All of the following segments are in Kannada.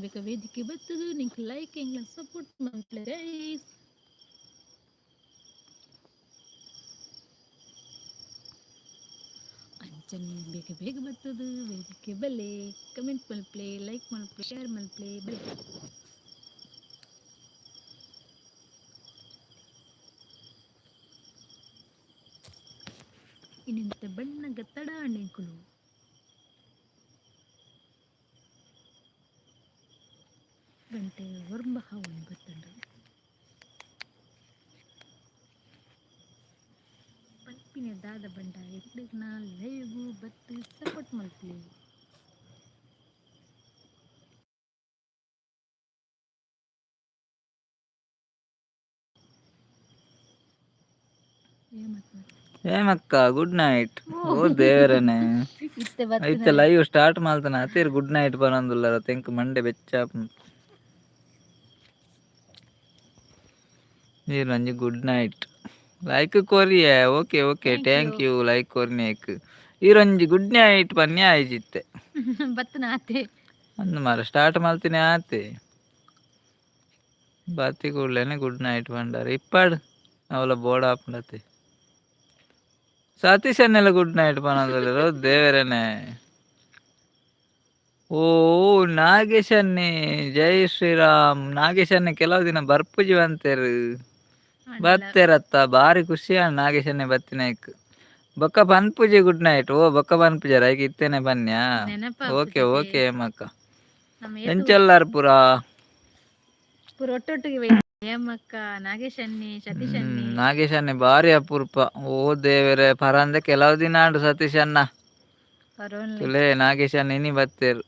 ಬೇಕಾ ವೇದಿಕೆ ಬರ್ತದು ನಿಂಗೆ ಲೈಕ್ ಹೆಂಗ್ ಸಪೋರ್ಟ್ ಮಾಡ್ಲೆ ಗೈಸ್. ಅಂಚನೆ ಬೇಗ ಬೇಗ ಬರ್ತದು ವೇದಿಕೆ ಬಲ್ಲೆ ಕಮೆಂಟ್ ಮಲ್ಪ್ಲೆ ಲೈಕ್ ಮಲ್ಪ್ಲೆ ಶೇರ್ ಮಲ್ಪ್ಲೆ ಬಲೆ. ಇನ್ನೆಂತ ಬಣ್ಣಗ ತಡಾಣೆಗಳು ಗಂಟೆ ವರ್ಮ ಹಾವನ್ ಗೊತ್ತಂಡು ಪಲ್ಪಿನ ದಾದ ಬಂಡ ಎಡ್ಡಗ್ ನಾ ಲೈವು ಬತ್ತು ಸಪೋರ್ಟ್ ಮಲ್ಪ್ಲೆ. ಏಮಕ್ಕ ಗುಡ್ ನೈಟ್. ಓ ದೇವರನೆ ಇತ್ತೆ ಐತೆ ಲೈವ್ ಸ್ಟಾರ್ಟ್ ಮಾಡ್ತಾನ ಅತೀರ್ ಗುಡ್ ನೈಟ್ ಬರೋಂದುಲ್ಲ ತೆಂಕ್ ಮಂಡೆ ಬೆಚ್ಚಾಪ್ ನೀರ್ ನಂಜಿ ಗುಡ್ ನೈಟ್ ಲೈಕ್ ಕೊರಿಯೆ okay okay thank you like ಕೊರ್ನಿಯಕ್ ಈರೊಂಜಿ ಗುಡ್ ನೈಟ್ ಪನ್ಯ ಆಯ್ಜಿತ್ತೆ ಬತ್ತನ ಆತೆ ಅಂದ್ ಮಾರ ಸ್ಟಾರ್ಟ್ ಮಾಡ್ತೀನಿ ಆತೆ ಬಾತಿ ಕೂಡ್ಲೇನೆ ಗುಡ್ ನೈಟ್ ಬಂಡಾರ ಇಪ್ಪಾಡ್ ಅವಲ ಬೋರ್ಡ್ ಆಪುಂಡತೆ ಸತೀಶ್ ಅನ್ನೆಲ್ಲ ಗುಡ್ ನೈಟ್ ಪನೊಂದುಲ್ಲೆರ್ ದೇವೆರನೆ. ಓ ನಾಗೇಶ್ ಅನ್ನೆ ಜೈ ಶ್ರೀರಾಮ್. ನಾಗೇಶ್ ಅನ್ನೆ ಕೆಲವು ದಿನ ಬರ್ಪುಜಿವಂತೆರ್ ಬತ್ತೆರತ್ತ ಬಾರಿ ಖುಷಿ ನಾಗೇಶ್ ಅನ್ನೆ ಬತ್ತಿನೈಕ್ ಬೊಕ್ಕ ಪನ್ಪುಜಿ ಗುಡ್ ನೈಟ್. ಓ ಬೊಕ್ಕ ಪನ್ಪುಜರ ಐಕ್ ಇತ್ತೇನೆ ಬನ್ಯಾ ಓಕೆ ಓಕೆ ಏಮಕ್ಕ ಎಂಚೆಲ್ಲಾರ್ ಪೂರ ಪೂರ ಒಟ್ಟೊಟ್ಟಿಗೆ ಏಮಕ್ಕ ನಾಗೇಶ್ ಅನ್ನೆ ಸತೀಶ್ ಅನ್ನೆ. ನಾಗೇಶ್ ಅನ್ನೆ ಬಾರಿ ಅಪುರ್ಪ. ಓ ದೇವೆರೆ ಪರಂದೆ ಕೆಲವು ದಿನ ಆಂಡು ಸತೀಶ್ ಅನ್ನ ತುಲೆ ನಾಗೇಶ್ ಅನ್ನ ಇನಿ ಬತ್ತೆರ್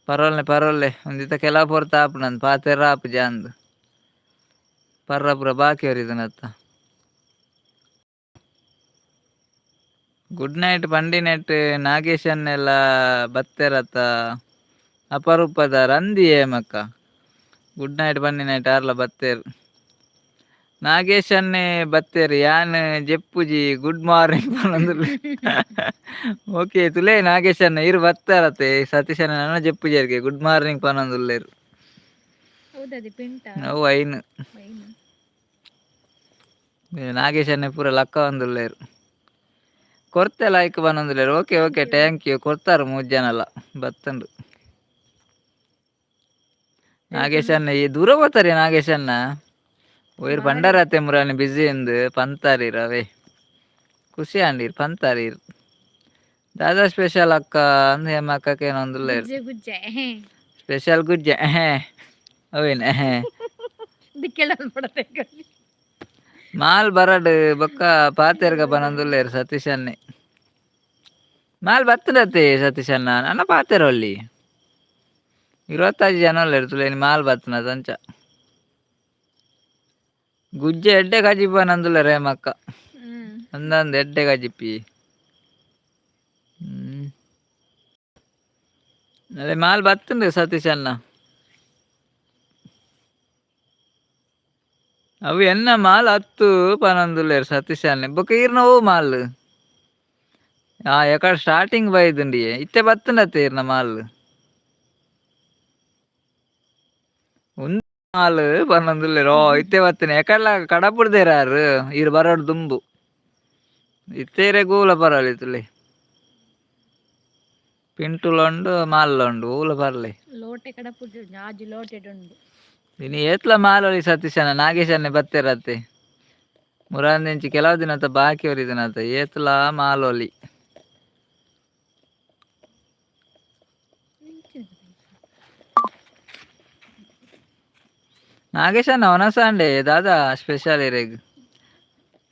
ಪರೊಲ್ಲೆ ಒಂದಿತ್ತ ಕೆಲ ಪೊರ್ತ ಆಪುಂಡು ಪಾತೆರ ಆಪು ಜಾಂದ್ ಪರ್ರ ಪೂರ ಬಾಕಿ ಹೊರಿದನತ್ತ. ಗುಡ್ ನೈಟ್ ಪಂಡಿನೆಟ್ ನಾಗೇಶ್ ಅನ್ನೆಲ್ಲ ಬತ್ತೆರತ್ತ ಅಪರೂಪದ ರಂದಿ ಏಮಕ್ಕ ಗುಡ್ ನೈಟ್ ಪಂಡಿ ನೈಟ್ ಆರ್ಲ ಬತ್ತೇರ್ ನಾಗೇಶ್ ಅನ್ನೆ ಬತ್ತೇರ್ ಯಾನ್ ಜೆಪ್ಪುಜಿ ಗುಡ್ ಮಾರ್ನಿಂಗ್ ಪನೊಂದುಲ್ಲೆ ಓಕೆ ತುಲೆ ನಾಗೇಶ್ ಅನ್ನ ಇರ್ ಬತ್ತಾರತೆ ಸತೀಶ್ ಅನ್ನ ನನ ಜೆಪ್ಪುಜೆರ್ಗೆ ಗುಡ್ ಮಾರ್ನಿಂಗ್ ಪನೊಂದುಲ್ಲೆರ್ ಅವು ಐನ್ ನಾಗೇಶ್ ಅನ್ನೆ ಪೂರ ಲಕ್ಕ ಒಂದುಲ್ಲೆರ್ ಕೊರ್ತೆ ಲೈಕ್ ಪನೊಂದುಲ್ಲೆರ್ ಓಕೆ ಓಕೆ ಥ್ಯಾಂಕ್ ಯು ಕೊರ್ತಾರ ಮೂಜಿ ಜನಲ ಬತ್ತುಂಡು. ನಾಗೇಶ್ ಅನ್ನ ಈ ದೂರ ಹೋತಾರಿ ನಾಗೇಶ್ ಅನ್ನ ಒಯ್ರ್ ಪಂಡರತೆ ಮುರಾನಿ ಬಿಸಿ ಇಂದ್ ಪಂತಾರೀರ್ ಅವೇ ಖುಷಿ ಆಂಡೀರ್ ಪಂತಾರೀರ್ ದಾದಾ ಸ್ಪೆಷಲ್ ಅಕ್ಕ ಅಂದ್ ಹೇಮ ಅಕ್ಕಕ್ ಏನೊಂದುಲ್ಲೆರ್ ಸ್ಪೆಷಲ್ ಗುಜ್ಜೆ ಅವೇನ್ ಮಾಲ್ ಬರಡ್ ಬೊಕ್ಕ ಪಾತೆರ್ಗ ಪನೊಂದುಲ್ಲೆರ್ ಸತೀಶ್ ಅನ್ನೆ ಮಾಲ್ ಬತ್ತುಂಡತೆ ಸತೀಶ್ ಅನ್ನ ನನ ಪಾತೆರ ಒಲ್ಲಿ 25 ಜನ ಉಲ್ಲೆರ್ ತುಲೆ ಮಾಲ್ ಬತ್ತುನದ ಅಂಚ ಗುಜ್ಜೆ ಎಡ್ಡೆ ಗಜಿಪ್ ಪನೊಂದುಲ್ಲೆರ್ ಹೇಮಕ್ಕ ಅಂದಂದು ಎಡ್ಡೆ ಗಜಿಪ್ಪಿ ಅದೇ ಮಾಲ್ ಬತ್ತುಂಡು ಸತೀಶ್ ಅನ್ನ ಅವು ಎನ್ನ ಮಾಲ್ ಹತ್ತು ಪನೊಂದುಲ್ಲೆರ್ ಸತೀಶ್ ಅನ್ನೆ ಬೊಕ ಈರ್ನ ಓ ಮಾಲ್ ಯಕಡ್ ಸ್ಟಾರ್ಟಿಂಗ್ ಬೈದುಂಡಿಯೆ ಇತ್ತೆ ಬತ್ತುಂಡತೆ ಈರ್ನ ಮಾಲ್ ಉಂದು ಮಾಲ್ ಪನೊಂದುಲ್ಲೆರ್ ಓ ಇತ್ತೆ ಬತ್ತಿನ ಯಕಡ್ಲ ಕಡಪುಡ್ದೆರಾರ್ ಈರ್ ಬರೋಡ್ ದುಂಬು ಇತ್ತೆರೆ ಗೂಲ ಪರೊಲಿ ತುಲೆ ಪಿಂಟುಲ ಉಂಡು ಮಾಲ್ ಉಂಡು ಊಲ ಬರ್ಲೆ ಲೋಟೆ ಕಡಪುಡ್ದು ಜಾಜಿ ಲೋಟೆಡ್ ಉಂಡು ಇನಿ ಏತ್ಲ ಮಾಲ್ ಒಲಿ ಸತೀಶ್ ಅನ್ನ ನಾಗೇಶ್ ಅನ್ನೆ ಬತ್ತೆರತ್ತೆ ಮುರಾಂದೆಂಚಿ ಕೆಲವು ದಿನತ್ತ ಬಾಕಿ ಹೊರಿದನತ್ತ ಏತ್ಲ ಮಾಲ್ ಒಲಿ ನಾಗೇಶ್ ಅನ್ನ ಒನಸಾಂಡೆ ದಾದಾ ಸ್ಪೆಷಲ್ ಇರೆಗ್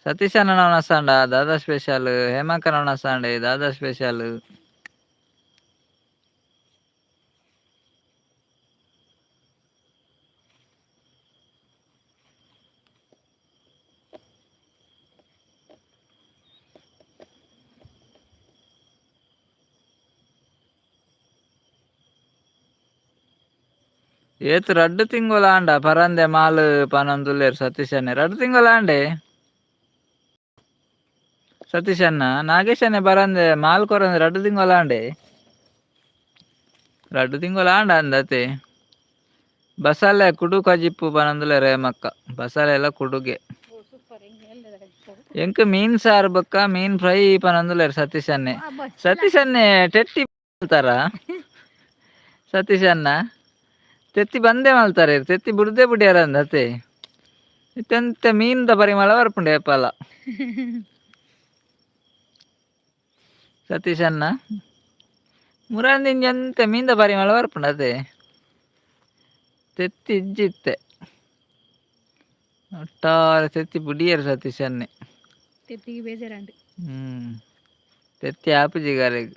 ಸತೀಶ್ ಅನ್ನ ಒನಸಾಂಡ ದಾದಾ ಸ್ಪೆಷಲ್ ಹೇಮಕ್ಕನ ಒನಸಾಂಡೆ ದಾದಾ ಸ್ಪೆಷಲ್ ಏತ್ ರಡ್ಡ್ ತಿಂಗೊಲ ಆಂಡ ಪರಂದೆ ಮಾಲ್ ಪನೊಂದುಲ್ಲೆರ್ ಸತೀಶ್ ಅನ್ನೆ ರಡ್ಡ್ ತಿಂಗೊಲ ಆಂಡೆ ಸತೀಶ್ ಅನ್ನ ನಾಗೇಶ್ ಅನ್ನೆ ಬರಂದೆ ಮಾಲ್ ಕೊರಂದೆ ರಡ್ಡ್ ತಿಂಗೊಲ ಆಂಡೆ ರಡ್ಡು ತಿಂಗಳು ಆಂಡ ಅಂದತೆ ಬಸಳೆ ಕುಡು ಕಜಿಪ್ಪು ಪನಂದುಲೆ ರೇಮಕ್ಕ ಬಸಳೆ ಎಲ್ಲ ಕುಡುಗೆ ಸೂಪರ್ ಹಿಂಗೆ ಎಲ್ಲದ ಎಂಕ್ ಮೀನ್ ಸಾರು ಬೊಕ್ಕ ಮೀನ್ ಫ್ರೈ ಪನಂದುಲೆರ್ ಸತೀಶ್ ಅನ್ನೆ ಸತೀಶ್ ಅನ್ನೆ ಟೆಟ್ಟಿ ಮಲ್ತಾರ ಸತೀಶ್ ಅನ್ನ ತೆತ್ತಿ ಬಂದೇ ಮಲ್ತಾರೆ ತೆತ್ತಿ ಬುಡ್ದೇ ಬಿಡ್ಯಾರ ಅಂದತೆ ಇತ್ತೆಂತ ಮೀನ್ದ ಪರಿಮಳ ಬರ್ಪುಂಡೆ ಏಪಲ ಸತೀಶ್ ಅನ್ನ ಮುರಾಂದಿನ ಎಂತ ಮೀನ್ದ ಪರಿಮಳ ಬರ್ಪುಂಡು ಅದೇ ತೆತ್ತಿ ಇಜ್ಜಿತ್ತೆ ಒಟ್ಟಾರೆ ತೆತ್ತಿ ಬುಡಿಯರು ಸತೀಶ್ ಅನ್ನೆ ತೆತ್ತಿಗೆ ಬೇಜಾರಂಡು ತೆತ್ತಿ ಆಪುಜಿಗಾರೆಗ್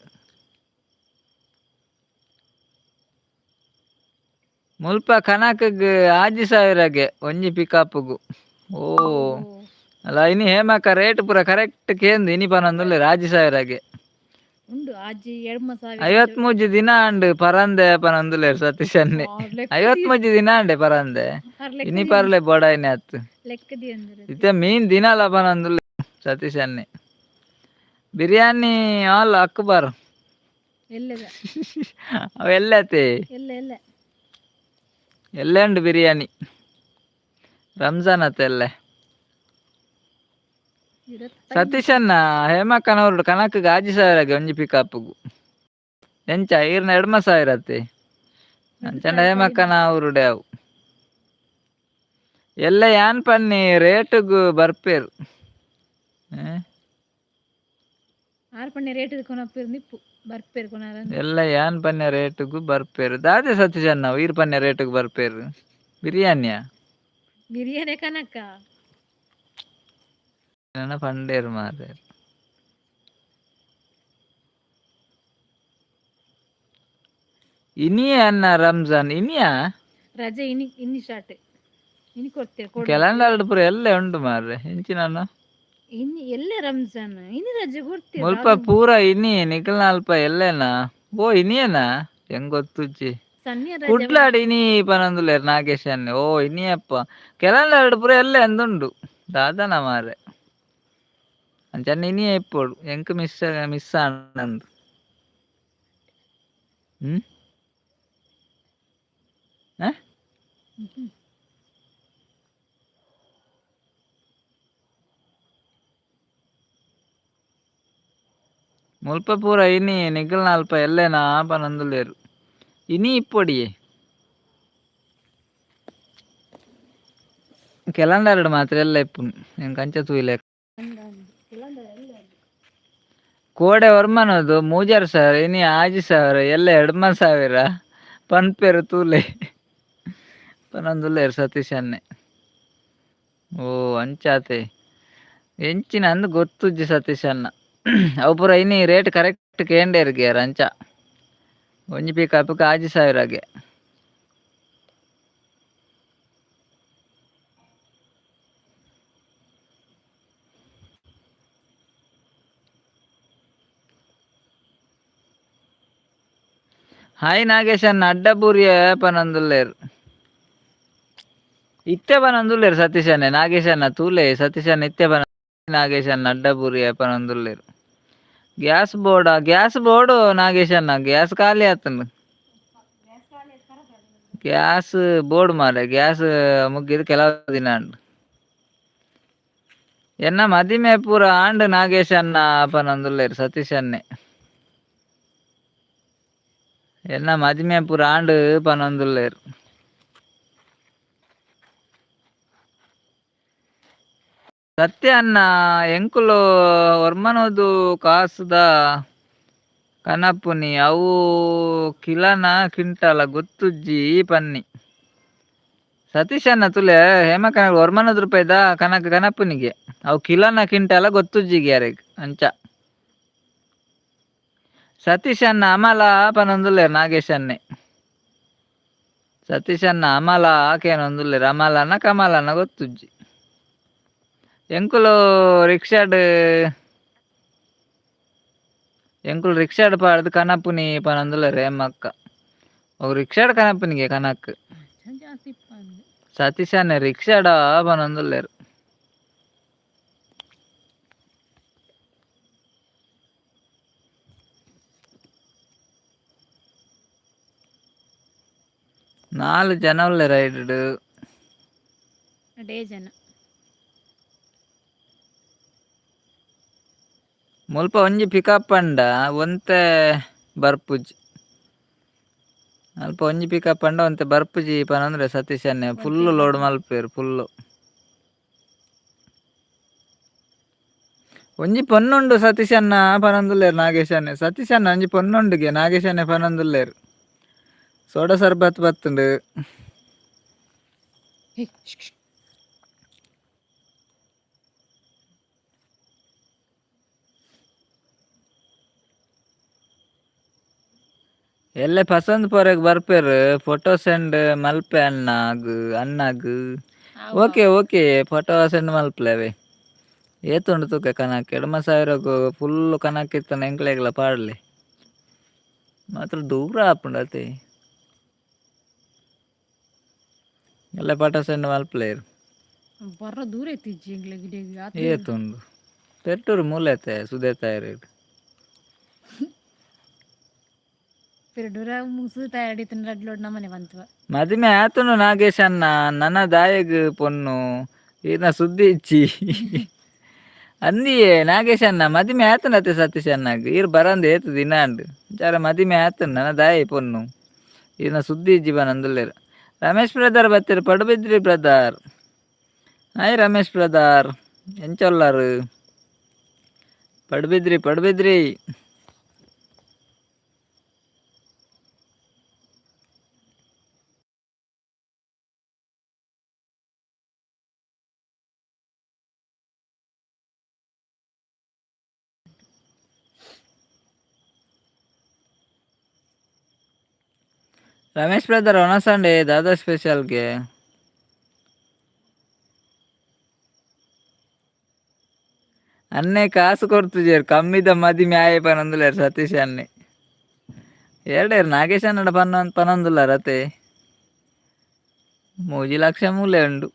ಮುಲ್ಪ ಕನಕಗ್ 6,000ಗೆ ಒಂಜಿ ಪಿಕಪ್ಗು ಓ ಅಲ್ಲ ಇನಿ ಹೇಮಕ್ಕ ರೇಟ್ ಪೂರ ಕರೆಕ್ಟ್ ಕೇಂದು ಇನಿ ಪನೊಂದುಲ್ಲೆ 6,000ಗೆ ಉಂಡು ಆಜಿ 53 ದಿನ ಅಂಡ್ ಪರಂದೆ ಪನೊಂದುಲ್ಲೆರ್ ಸತೀಶ್ ಅನ್ನೆ 53 ದಿನ ಅಂಡೆ ಪರಂದೆ ಇನಿ ಪರ್ಲೆ ಬೋಡಾಯ್ನೆ ಅತ್ತು ಲೆಕ್ಕದಿ ಅಂದ್ರೆ ಇತ್ತೆ ಮೀನ್ ದಿನಾಲ ಪನೊಂದುಲ್ಲೆ ಸತೀಶ್ ಅನ್ನೆ ಬಿರಿಯಾನಿ ಆಲ್ ಅಕ್ಬರ್ ಎಲ್ಲದ ಅವ ಎಲ್ಲತೆ ಎಲ್ಲ ಎಲ್ಲ ಎಲ್ಲೇ ಉಂಡು ಬಿರಿಯಾನಿ ರಂಜಾನ್ ಅತ್ತೆಲ್ಲೆ ಸತೀಶ್ ಅನ್ನ ಹೇಮಕ್ಕನವ್ರು ಕನಕಗೆ 6,000ಗೆ ಒಂಜಿ ಪಿಕಪ್ಗು ಎಂಚ ಈರ್ನ 2,000 ಅತ್ತೆ ಅಂಚಂಡ ಹೇಮಕ್ಕನ ಅವ್ರುಡೆ ಅವು ಎಲ್ಲ ಯಾನ್ ಪನ್ನಿ ರೇಟುಗು ಬರ್ಪೇರು ಆರು ಪಣ್ಣೆ ರೇಟ್ ಕೊನಪ್ಪೇರು ನಿಪ್ಪು ಬರ್ಪೇರು ಕೊನಾರ ಎಲ್ಲ ಯಾನ್ ಪನ್ಯ ರೇಟುಗು ಬರ್ಪೇರು ದಾದೆ ಸತೀಶ್ ಅನ್ನ ಈರ್ ಪನ್ಯ ರೇಟುಗು ಬರ್ಪೇರು ಬಿರಿಯಾನಿಯ ಬಿರಿಯಾನಿ ಕನಕ ನನ್ನ ಪಂಡೇರು ಮಾರೆ ಇನಿಯೇ ಅನ್ನ ರಂಜಾನ್ ಇನಿಯಾ ರಜೆ ಇನಿ ಸ್ಟಾರ್ಟ್ ಇನಿ ಕೊಡ್ತೇವೆ ಕ್ಯಾಲೆಂಡರ್ ಪೂರ ಎಲ್ಲ ಉಂಟು ಮಾರ್ರೆ ಇಂಚಿನ ಇನ್ನು ಎಲ್ಲ ರಂಜಾನ್ ಇನ್ನು ರಜೆ ಕೊಡ್ತೀವಿ ಮುಲ್ಪ ಪೂರ ಇನಿ ನಿಖಿಲ್ ಅಲ್ಪ ಎಲ್ಲೇನಾ ಓ ಇನಿಯೇನಾ ಹೆಂಗ್ ಗೊತ್ತುಜ್ಜಿ ಕುಡ್ಲಾಡಿ ಇನಿ ಪನೊಂದುಲ್ಲೇರ್ ನಾಗೇಶ್ ಅನ್ನೆ ಓ ಇನಿಯಪ್ಪ ಕ್ಯಾಲೆಂಡರ್ ಪೂರ ಎಲ್ಲ ಎಂದುಂಡು ದಾದನ ಮಾರೆ ಅಂಚನ್ನ ಇನಿಯೇ ಇಪ್ಪೋಡು ಎಂಕ್ ಮಿಸ್ ಆನಂದ್ ಮುಲ್ಪ ಪೂರ ಇನಿ ನಿಖಿಲ್ನ ಅಲ್ಪ ಎಲ್ಲೇನಾ ಪನೊಂದುಲ್ಲೇರು ಇನಿ ಇಪ್ಪೊಡಿಯೇ ಕ್ಯಾಲೆಂಡರ್ ಮಾತ್ರ ಎಲ್ಲ ಇಪ್ಪುನು ಎಂಕ್ ಅಂಚ ತೂಯಿಲೆ ಕೋಡೆ ವರ್ಮನದು 3,000 ಇನಿ 6,000 ಎಲ್ಲ 2,000 ಪನ್ಪೇರು ತೂಲೆ ಪನೊಂದುಲ್ಲೇರು ಸತೀಶ್ ಅನ್ನೆ ಓ ಅಂಚಾತೆ ಎಂಚಿನ ಅಂದ್ ಗೊತ್ತುಜ್ಜಿ ಸತೀಶ್ ಅನ್ನ ಅವು ಪೂರ ಇನಿ ರೇಟ್ ಕರೆಕ್ಟ್ ಕೇಂಡೇರ್ಗೆ ಅಂಚ ಒಂಜಿ ಪಿಕಪ್ಗೆ 6,000ಗೆ ಹಾಯ್ ನಾಗೇಶ್ ಅನ್ನ ಅಡ್ಡಬೂರಿಯ ಪನೊಂದುಲ್ಲೇರು ಇತ್ತೆ ಪನೊಂದುಲ್ಲೇರು ಸತೀಶ್ ಅನ್ನೆ ನಾಗೇಶ್ ಅನ್ನ ತೂಲೆ ಸತೀಶ್ ಅನ್ನ ಇತ್ತೆ ನಾಗೇಶ್ ಅನ್ನ ಅಡ್ಡಬೂರಿಯ ಪನೊಂದುಲ್ಲೇರು ಗ್ಯಾಸ್ ಬೋರ್ಡು ನಾಗೇಶ್ ಅನ್ನ ಗ್ಯಾಸ್ ಖಾಲಿ ಆತನು ಗ್ಯಾಸ್ ಬೋರ್ಡ್ ಮಾರೆ ಗ್ಯಾಸ್ ಮುಗಿದು ಕೆಲವು ದಿನ ಉಂಡು ಎನ್ನ ಮದಿಮೆ ಪೂರ ಆಂಡ್ ನಾಗೇಶ್ ಅನ್ನ ಪನೊಂದುಲ್ಲೇರು ಸತೀಶ್ ಅನ್ನೆ ಎನ್ನ ಮದಿಮೆ ಪೂರ ಆಂಡ್ ಪನೊಂದುಲ್ಲೇರು ಸತ್ಯ ಅನ್ನ ಎಂಕುಲು ವರ್ಮನೋದು ಕಾಸುದ ಕನಪುನಿ ಅವು ಕಿಲನ ಕಿಂಟಲ ಗೊತ್ತುಜ್ಜಿ ಪನ್ನಿ ಸತೀಶ್ ಅನ್ನ ತುಲೆ ಹೇಮಕನ ವರ್ಮನದ ಕನಪುನಿಗೆ ಅವು ಕಿಲನ ಕಿಂಟಲ ಗೊತ್ತುಜ್ಜಿಗೆ ಯಾರಿಗೆ ಅಂಚ ಸತೀಶ್ ಅನ್ನ ಅಮಲ ಪನೊಂದುಲ್ಲೇರು ನಾಗೇಶ್ ಅನ್ನೆ ಸತೀಶ್ ಅನ್ನ ಅಮಲ ಆಕೇನೊಂದುಲ್ಲೇರು ಅಮಲನ ಕಮಲನ ಗೊತ್ತುಜ್ಜಿ ಎಂಕುಲು ರಿಕ್ಷಾಡ್ ಪಾಡ್ದು ಕನಪುನಿ ಪನೊಂದುಲ್ಲೇರು ಹೇಮಕ್ಕ ಅವು ರಿಕ್ಷಾಡ್ ಕನಪುನಿಗೆ ಕನಕ್ ಸತೀಶ್ ಅನ್ನೆ ರಿಕ್ಷಾಡ ಪನೊಂದುಲ್ಲೇರು 4 ಜನ ಉಳ್ಳೆ ರೈಡ್ ಅಡೇ ಜನ ಮುಲ್ಪ ಒಂಜಿ ಪಿಕಪ್ ಪಂಡ ಒಂತೆ ಬರ್ಪುಜಿ ಅಲ್ಪ ಒಂಜಿ ಪಿಕಪ್ ಪಂಡ ಒಂತೆ ಬರ್ಪುಜಿ ಪನಂದ್ರೆ ಸತೀಶ್ ಅನ್ನೆ ಫುಲ್ ಲೋಡ್ ಮಲ್ಪೇರು ಫುಲ್ಲು ಒಂಜಿ ಪೊನ್ನುಂಡು ಸತೀಶ್ ಅನ್ನ ಪನಂದುಲ್ಲೇರು ನಾಗೇಶ್ ಅನ್ನೆ ಸತೀಶ್ ಅನ್ನ ಒಂಜಿ ಪೊನ್ನುಂಡುಗೆ ನಾಗೇಶ್ ಅನ್ನೆ ಪನಂದುಲ್ಲೇರು ಸೋಡಾ ಸರ್ಬತ್ ಬತ್ತುಂಡು ಎಲ್ಲೆ ಪಸಂದ್ ಪೊರೆಗ್ ಬರ್ಪೇರು ಫೋಟೋ ಸೆಂಡ್ ಮಲ್ಪೆ ಅಣ್ಣಗ್ ಓಕೆ ಓಕೆ ಫೋಟೋ ಸೆಂಡ್ ಮಲ್ಪಲೇವೆ ಏತುಂಡು ತೂಕ ಕನಕ್ 2,000 ಫುಲ್ ಕನಕ್ ಇತ್ತಾನ ಎಂಕ್ಲೆಗ್ಲ ಪಾಡ್ಲಿ ಮಾತ್ರ ದೂರ ಆಪುಂಡು ಅತೆ ಎಲ್ಲ ಫೋಟೋ ಸೆಂಡ್ ಮಲ್ಪಲೇರು ಬರ್ರ ದೂರ ಎತ್ತಿಜ್ಜಿ ಏತುಂಡು ಪೆಟ್ಟೂರು ಮೂಲೆತೆ ಸುದೇತಾಯರು ಮದಿಮೆ ಆತುಂಡು ನಾಗೇಶ್ ಅನ್ನ ನನ್ನ ದಾಯಗ್ ಪೊನ್ನು ಈನ ಸುದ್ದಿ ಇಚ್ಚಿ ಅಂದಿಯೇ ನಾಗೇಶ್ ಅನ್ನ ಮದಿಮೆ ಆತುಂಡು ಅತ್ತೆ ಸತೀಶ್ ಅನ್ನಗ್ ಈರ್ ಬರಂದ್ ಏತು ದಿನಾಂಡ್ ಜಾರ ಮದಿಮೆ ಆತುಂಡು ನನ್ನ ದಾಯಿ ಪೊನ್ನು ಈನ ಸುದ್ದಿ ಇಜ್ಜಿ ಬನಂದುಲ್ಲೇರು ರಮೇಶ್ ಬ್ರದರ್ ಬತ್ತಿರು Padubidri brother hi Ramesh brother ಎಂಚೊಲ್ಲಾರು ಪಡುಬಿದ್ರಿ ರಮೇಶ್ ಬ್ರದರ್ ಒಣ ಸಂಡೇ ದಾದಾ ಸ್ಪೆಷಲ್ಗೆ ಅನ್ನೆ ಕಾಸು ಕೊಡ್ತಿದ್ದೀರು ಕಮ್ಮಿದ ಮದಿಮೆ ಆಯೆ ಪನಂದುಲ್ಲೇರು ಸತೀಶ್ ಅನ್ನೆ ಎರಡೇರು ನಾಗೇಶ್ ಅನ್ನಡ ಪನಂದುಲ್ಲ ರತೆ 3 ಲಕ್ಷ ಮೂಲೆ ಉಂಡು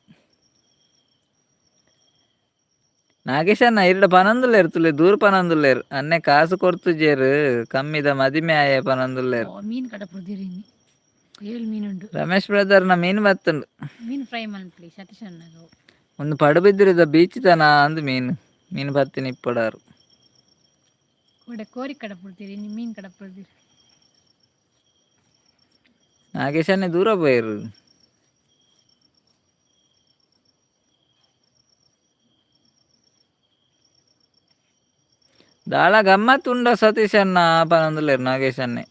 ನಾಗೇಶ್ ಅನ್ನ ಇರ್ಡ ಪನಂದುಲ್ಲೇರು ತುಲೆ ದೂರ ಪನಂದುಲ್ಲೇರು ಅನ್ನೆ ಕಾಸು ಕೊಡ್ತುಜೇರು ಕಮ್ಮಿದ ಮದಿಮೆ ಆಯೆ ಪನಂದುಲ್ಲೇರು ಮೀನ್ ಕಡ ಪುದಿರಿ ಮೀನುಂಡು ರಮೇಶ್ ಬ್ರದರ್ನ ಮೀನು ಬತ್ತುಂಡು ಮೀನು ಫ್ರೈ ಮಲ್ಪಲಿ ಸತೀಶ್ ಅನ್ನಗ ಒಂದು ಪಡುಬಿದ್ರಿದ ಬೀಚ್ ತನ ಅಂದು ಮೀನು ಬತ್ತಿನ ಇಪ್ಪಡಾರು ಕೋರಿ ಕಡ ಪುಡ್ತೀರಿ ಮೀನ್ ಕಡ ಪುಡ್ತೀರಿ ನಾಗೇಶ್ ಅನ್ನೆ ದೂರ ಪೋಯರು ದಾಳ ಗಮ್ಮತ್ತುಂಡ ಸತೀಶ್ ಅನ್ನ ಪನಂದುಲ್ಲೇರು ನಾಗೇಶ್ ಅನ್ನೆ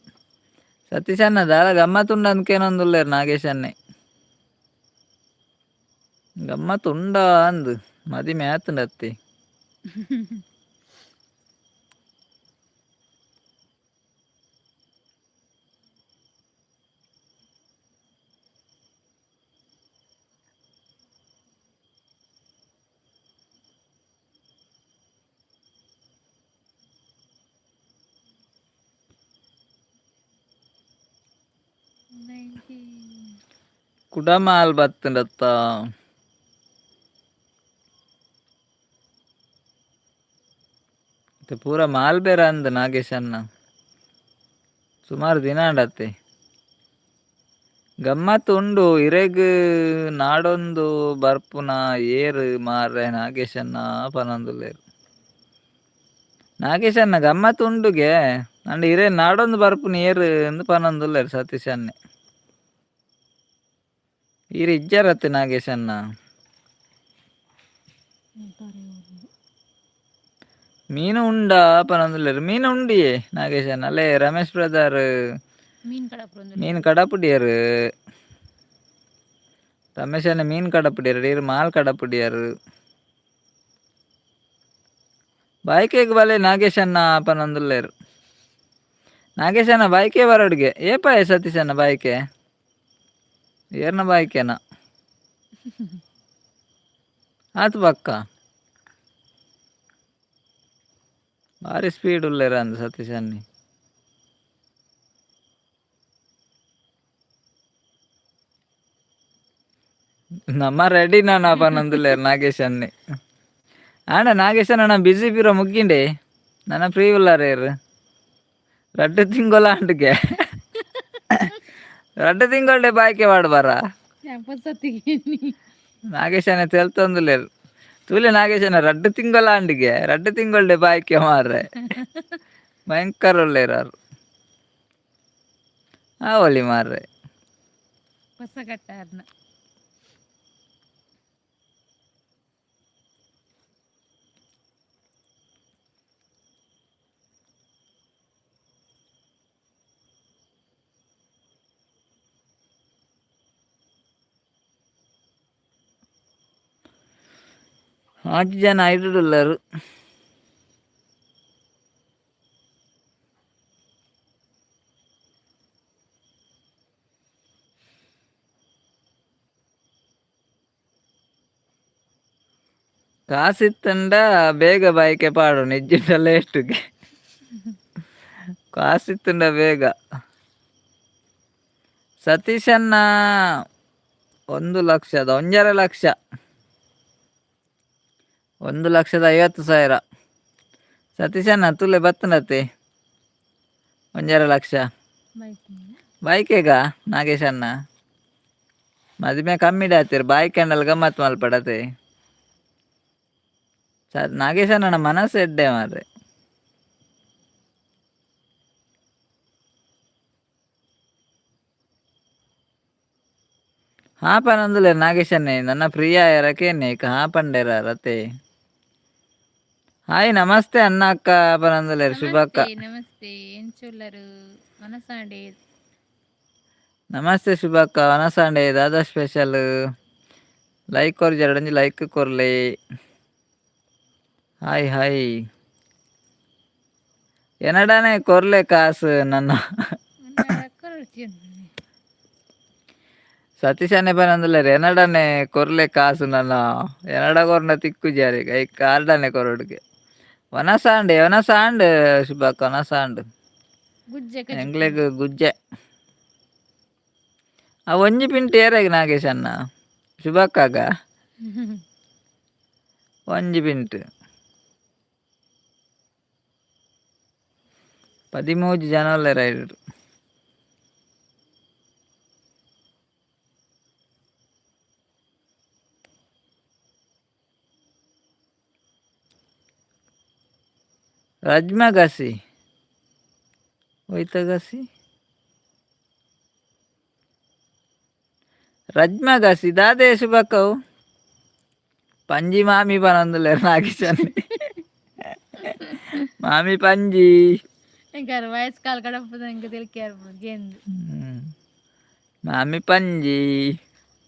ಸತೀಶ್ ಅನ್ನ ದಾಳ ಗಮ್ಮತ್ತುಂಡ ಅಂದ್ಕೇನೊಂದುಲ್ಲೇರು ನಾಗೇಶ್ ಅನ್ನೆ ಗಮ್ಮತ್ತುಂಡ ಅಂದ್ ಮದಿಮೆ ಆತುಂಡು ಅತ್ತಿ ಕುಡಮಾಲ್ ಬತ್ತುಂಡತ್ತ ಪೂರ ಮಾಲ್ಬೇರ ಅಂದ್ ನಾಗೇಶ್ ಅನ್ನ ಸುಮಾರು ದಿನ ಅಂಡತ್ತೆ ಗಮ್ಮತ್ತು ಉಂಡು ಇರೆಗ್ ನಾಡೊಂದು ಬರ್ಪುನ ಏರು ಮಾರ್ರೆ ನಾಗೇಶ್ ಅನ್ನ ಪನಂದುಲ್ಲೇರು ನಾಗೇಶ್ ಅನ್ನ ಗಮ್ಮತ್ತು ಉಂಡುಗೆ ಅಂಡ್ ಇರೆ ನಾಡೊಂದು ಬರ್ಪುನ ಏರು ಎಂದು ಪನಂದುಲ್ಲೇರು ಸತೀಶ್ ಅನ್ನೆ ಈರು ಇಜ್ಜರತ್ತೆ ನಾಗೇಶ್ ಅನ್ನ ಮೀನು ಉಂಡ ಪನಂದುಲ್ಲೇರು ಮೀನು ಉಂಡಿಯೇ ನಾಗೇಶ್ ಅನ್ನ ಅಲ್ಲೇ ರಮೇಶ್ ಬ್ರದರ್ ಮೀನು ಕಡಪುಡಿಯರು ರಮೇಶ್ ಅನ್ನ ಮೀನು ಕಡಪುಡಿಯರು ಈರು ಮಾಲ್ ಕಡಪುಡಿಯರು ಬಾಯ್ಕೆಗ್ ಬಲೆ ನಾಗೇಶ್ ಅನ್ನ ಪನಂದುಲ್ಲೇರು ನಾಗೇಶ್ ಅನ್ನ ಬಾಯ್ಕೆ ಬರೋಡ್ಗೆ ಏಪಾಯ ಸತೀಶ್ ಅನ್ನ ಬಾಯ್ಕೆ ಏರ್ನ ಬಾಯ್ಕೆನ ಆತು ಪಕ್ಕ ಭಾರಿ ಸ್ಪೀಡ್ ಉಲ್ಲೇರ ಅಂದ್ ಸತೀಶ್ ಅನ್ನಿ ನಮ್ಮ ರೆಡಿ ನಾನು ಪನಂದುಲ್ಲೇರು ನಾಗೇಶ್ ಅನ್ನಿ ಆಂಡ ನಾಗೇಶ್ ಅನ್ನ ಬಿಸಿ ಪೀರೋ ಮುಗ್ಗಿಂಡೆ ನನ್ನ ಫ್ರೀ ಉಲ್ಲಾರೇರು ರಡ್ಡು ತಿಂಗೊಲ ಅಂಡ್ಗೆ రెండు తింగోళ్ళే బాయ్కే వాడు బరా సతికి ನಾಗೇಶ್ ಅನ್ನ ತೇಲ್ತೊಂದುಲೇರು ತೂಲೆ ನಾಗೇಶ್ ಅನ್ನ ರಡ್ಡು ತಿಂಗಳ ಅಂಡಿಗೆ ರಡ್ಡು ತಿಂಗಳೇ ಬಾಯ್ಕೆ ಮಾರ್ರೆ ಭಯಂಕರ ಒಳ್ಳೆಯರು ಆ ಒಲಿ ಮಾರ್ರೆ ಹೊಸ ಕಟ್ಟಾರ್ನ ಆರು ಜನ ಐಡುಳ್ಳರು ಕಾಸಿತ್ತಂಡ ಬೇಗ ಬಾಯ್ಕೆ ಪಾಡು ನಿಜ್ಜಿಂಡ ಲೇಸ್ಟ್ಗೆ ಕಾಸಿತ್ತಂಡ ಬೇಗ ಸತೀಶನ್ನ 1,00,000 1,50,000 1,50,000 ಸತೀಶನ್ನ ತುಲೆ ಬತ್ತನತೆ 1,50,000 ಬೈಕೇಗ ನಾಗೇಶನ್ನ ಮದುವೆ ಕಮ್ಮಿ ಡಾತಿರ್ ಬಾಯ್ಕ್ ಹ್ಯಾಂಡಲ್ ಗಮ್ಮತ್ ಮಲ್ಪಡತೆ ನಾಗೇಶನ್ನ ಮನಸ್ಸು ಎಡ್ಡೆ ಮಾರ್ರೆ ಹಾಪನಂದುಲೆ ನಾಗೇಶನ್ನೇ ನನ್ನ ಪ್ರಿಯ ಎರಕೇನೆ ಹಾಪಂಡೇರ ರತೆ ಹಾಯ್ ನಮಸ್ತೆ ಅನ್ನ ಅಕ್ಕ ಪನಂದುಲೇರು ಶುಭಕ್ಕ ನಮಸ್ತೆ ಎಂಚುಲ್ಲರು ಮನಸಾಂಡೆ ನಮಸ್ತೆ ಶುಭಕ್ಕ ವನಸಾಂಡೆ ದಾದಾ ಸ್ಪೆಷಲ್ ಲೈಕ್ ಕೊರ್ಜಿ ಎರಡಂಜಿ ಲೈಕ್ ಕೊರ್ಲೆ ಹಾಯ್ ಹಾಯ್ ಎನಡಾನೆ ಕೊರ್ಲೆ ಕಾಸು ನನ್ನ ಸತೀಶನೇ ಪನಂದುಲೇರು ಎನಡನೆ ಕೊರ್ಲೆ ಕಾಸು ನನ್ನ ಎನಡ ಕೊರ್ನ ತಿಕ್ಕು ಜಾರಿ ಕೈ ಕಾರ್ಡನೆ ಕೊರಡ್ಗೆ ವನಸಾಂಡೆ ಶುಭಕ್ಕ ವನಸಾಂಡ್ ಎಂಗ್ಲೆಗ್ ಗುಜ್ಜೆ ಆ ಒಂಜಿ ಪಿಂಟ್ ಏರಾಗಿ ನಾಗೇಶ್ ಅನ್ನ ಶುಭಕ್ಕಾಗ ಒಂಜಿ ಪಿಂಟ್ 13 ಜನ ರೈಡರು ರಜ್ಮಾ ಗಸಿ ಹೋಯ್ತ ಗಸಿ ರಜ್ಮಾ ಗಸಿ ದಾದೆ ಶುಭಕ್ಕವು ಪಂಜಿ ಮಾಮಿ ಪನೊಂದುಲೆ ನಾಗೇಶನ್ನಿ ಮಾಮಿ ಪಂಜಿ ವಯಸ್ಸು ಕಾಲ ಕಡಪದ ಮಾಮಿ ಪಂಜಿ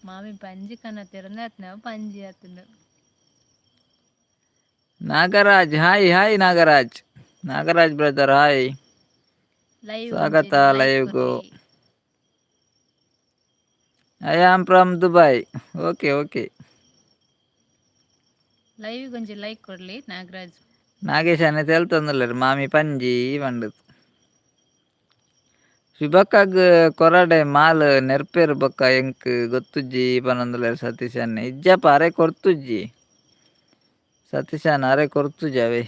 ಮಾಮಿ ಪಂಜಿ ಕನ್ನ ತೆರಂದ ಪಂಜಿ ಆತಂಡ Nagaraj hi hi Nagaraj brother hi ಸ್ವಾಗತ ಲೈವ್ಗೂ I am from Dubai okay live ಗೊಂಚಿ ಲೈಕ್ ಕೊಡ್ಲಿ ನಾಗೇಶ್ ಅನ್ನ ತೇಲ್ತೊಂದುಲ್ಲೇರು ಮಾಮಿ ಪಂಜಿ ಬಂಡದು ಶುಭಕ್ಕಾಗ ಕೊರಡೆ ಮಾಲ್ ನೆರ್ಪೇರು ಬೊಕ್ಕ ಎಂಕ್ ಗೊತ್ತುಜ್ಜಿ ಪನೊಂದುಲ್ಲೇರು ಸತೀಶನ್ನ ಇಜ್ಜಪ್ಪ ಅರೆ ಕೊರ್ತುಜ್ಜಿ ಸತೀಶನ್ ಅರೆ ಕೊರ್ತುಜಾವೆ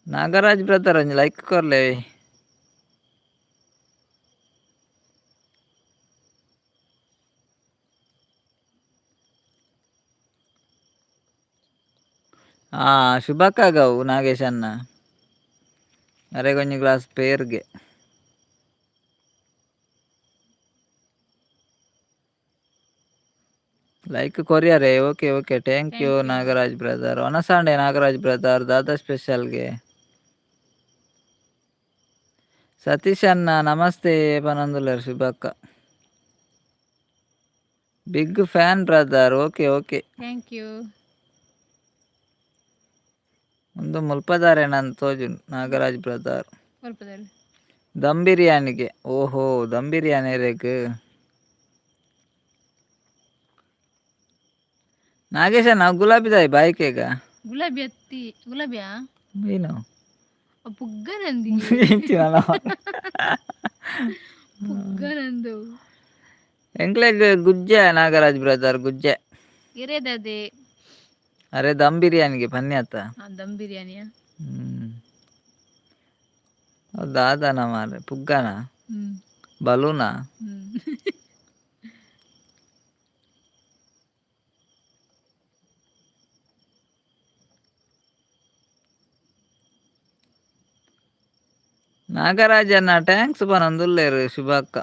ನಾಗರಾಜ್ ಬ್ರದರ್ ಒಂಜಿ ಲೈಕ್ ಕೊರ್ಲೆ ಶುಭಕ್ಕಾಗವು ನಾಗೇಶ್ ಅನ್ನ ಅರೆಗೊಂಜಿ ಗ್ಲಾಸ್ ಪೇರ್ಗೆ ಲೈಕ್ ಕೊರಿಯರೆ okay thank you Nagaraj brother ಒನಸಾಂಡೆ ನಾಗರಾಜ್ ಬ್ರದರ್ ದಾದಾ ಸ್ಪೆಷಲ್ಗೆ ಸತೀಶ್ ಅನ್ನ ನಮಸ್ತೆ ಪನಂದುಲೇರು ಶುಭಕ್ಕ big fan brother okay thank you ಒಂದು ಮುಲ್ಪದಾರೆ ನಾನು ತೋಜು ನಾಗರಾಜ್ ಬ್ರದರ್ ದಮ್ ಬಿರಿಯಾನಿಗೆ ಓಹೋ ದಮ್ ಬಿರಿಯಾನಿ ರೇಕ್ ನಾಗೇಶ ನಾವು ಗುಲಾಬಿದಾಯಿ ಬಾಯ್ಕೆಗ ಗುಲಾಬಿಯಾ ಏನು ಪುಗ್ಗನಂದಿ ಪುಗ್ಗನಂದು ಎಂಕ್ಲೆಗ್ ಗುಜ್ಜೆ ನಾಗರಾಜ್ ಬ್ರದರ್ ಗುಜ್ಜೆ ಇರೇದದೆ ಅರೆ ದಮ್ ಬಿರಿಯಾನಿಗೆ ಪನ್ನಿ ಆತ ದಮ್ ಬಿರಿಯಾನಿಯ ದಾದನ ಮಾರೆ ಪುಗ್ಗನ ಹ್ಮ್ ಬಲೂನ ಹ್ಮ್ ನಾಗರಾಜನ ಟ್ಯಾಂಕ್ಸ್ ಪನೊಂದುಲ್ಲೇರು ಶುಭಕ್ಕ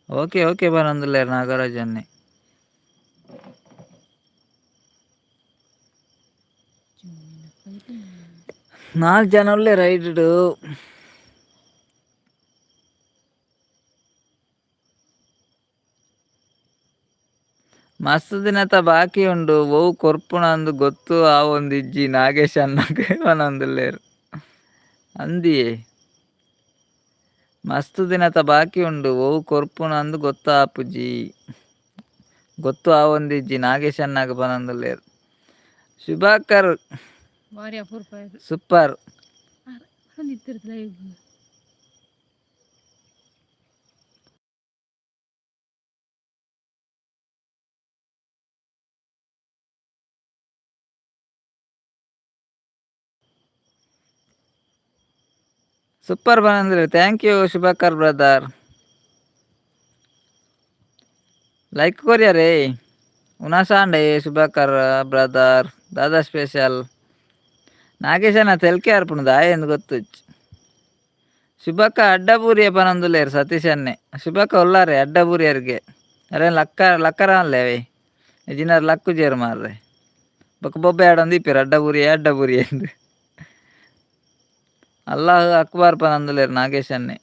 ಓಕೆ ಓಕೆ ಪನೊಂದುಲ್ಲೇರು ನಾಗರಾಜನ್ನೇ 4 ಜನ ಉಳ್ಳೇ ರೈಡ್ ಮಸ್ತ್ ದಿನತ ಬಾಕಿ ಉಂಡು ಒವು ಕೊರ್ಪುನ ಅಂದು ಗೊತ್ತು ಆ ಒಂದು ಇಜ್ಜಿ ನಾಗೇಶ್ ಅನ್ನಕ್ಕೆ ಪನೊಂದುಲ್ಲೇರು ಅಂದಿಯೇ ಮಸ್ತ್ ದಿನತ ಬಾಕಿ ಉಂಡು ಒವು ಕೊರ್ಪುನ ಅಂದು ಗೊತ್ತು ಆಪುಜಿ ಗೊತ್ತು ಆ ಒಂದು ಇಜ್ಜಿ ನಾಗೇಶ್ ಅನ್ನಕ್ಕೆ ಪನೊಂದುಲ್ಲೇರು ಶುಭಾಕರ್ ಬಾರಿ ಅಪೂರ್ವ ಇದು ಸೂಪರ್ ನಿಂತಿರ್ತದೆ ಲೈವ್ ಸೂಪರ್ ಬಂದ್ರೆ thank you Shubhakar brother like ಕೊರಿಯರೇ ಉನಾಸಾಂಡೆ ಶುಭಾಕರ್ ಬ್ರದರ್ ದಾದಾ ಸ್ಪೆಷಲ್ ನಾಗೇಶನ ತೆಲ್ಕೆ ಅರ್ಪಣದ ಎಂದು ಗೊತ್ತು ಶುಭಕ್ಕ ಅಡ್ಡಬೂರಿಯ ಪನೊಂದುಲ್ಲೇರು ಸತೀಶನ್ನೇ ಶುಭಕ್ಕ ಒಲ್ಲಾರೆ ಅಡ್ಡಬೂರಿಯರಿಗೆ ಅರೆ ಲಕ್ಕರ ಅಲ್ಲೇವೆ ಇಜಿನಾರು ಲಕ್ಕು ಜೇರು ಮಾರ್ರೆ ಬೊಕ್ಕ ಬೊಬ್ಬೆ ಆಡೊಂದು ಇಪ್ಪಿರು ಅಡ್ಡಬೂರಿ ಎಂದು ಅಲ್ಲಾಹ್ ಅಕ್ಬರ್ ಪನೊಂದುಲ್ಲೇರು ನಾಗೇಶನ್ನೇ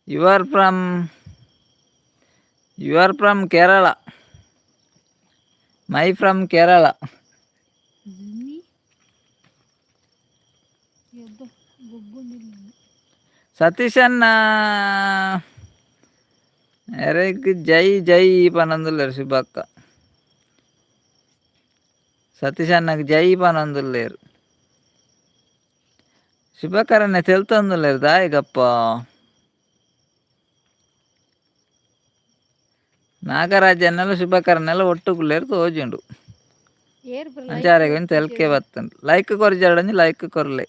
you are from Kerala my from Kerala ಸತೀಶನ್ನ ಎರೆಗ್ ಜೈ ಜೈ ಪನೊಂದುಲ್ಲೇರು ಶುಭಕ್ಕ ಸತೀಶನ್ನಗೆ ಜೈ ಪನೊಂದುಲ್ಲೇರು ಶುಭಕರನ್ನೇ ತೆಲ್ತೊಂದುಲ್ಲೇರು ದಾಯಿಗಪ್ಪ ನಾಗರಾಜನ್ನೆಲ್ಲ ಶುಭಕರನ್ನೆಲ್ಲ ಒಟ್ಟುಗುಲ್ಲೇರು ತೋಜುಂಡು ಅಂಚಾರೆಗೆ ತೆಲ್ಕೆ ಬತ್ತುಂಡು ಲೈಕ್ ಕೊರ್ಜಾಡಂಜಿ ಲೈಕ್ ಕೊರ್ಲೆ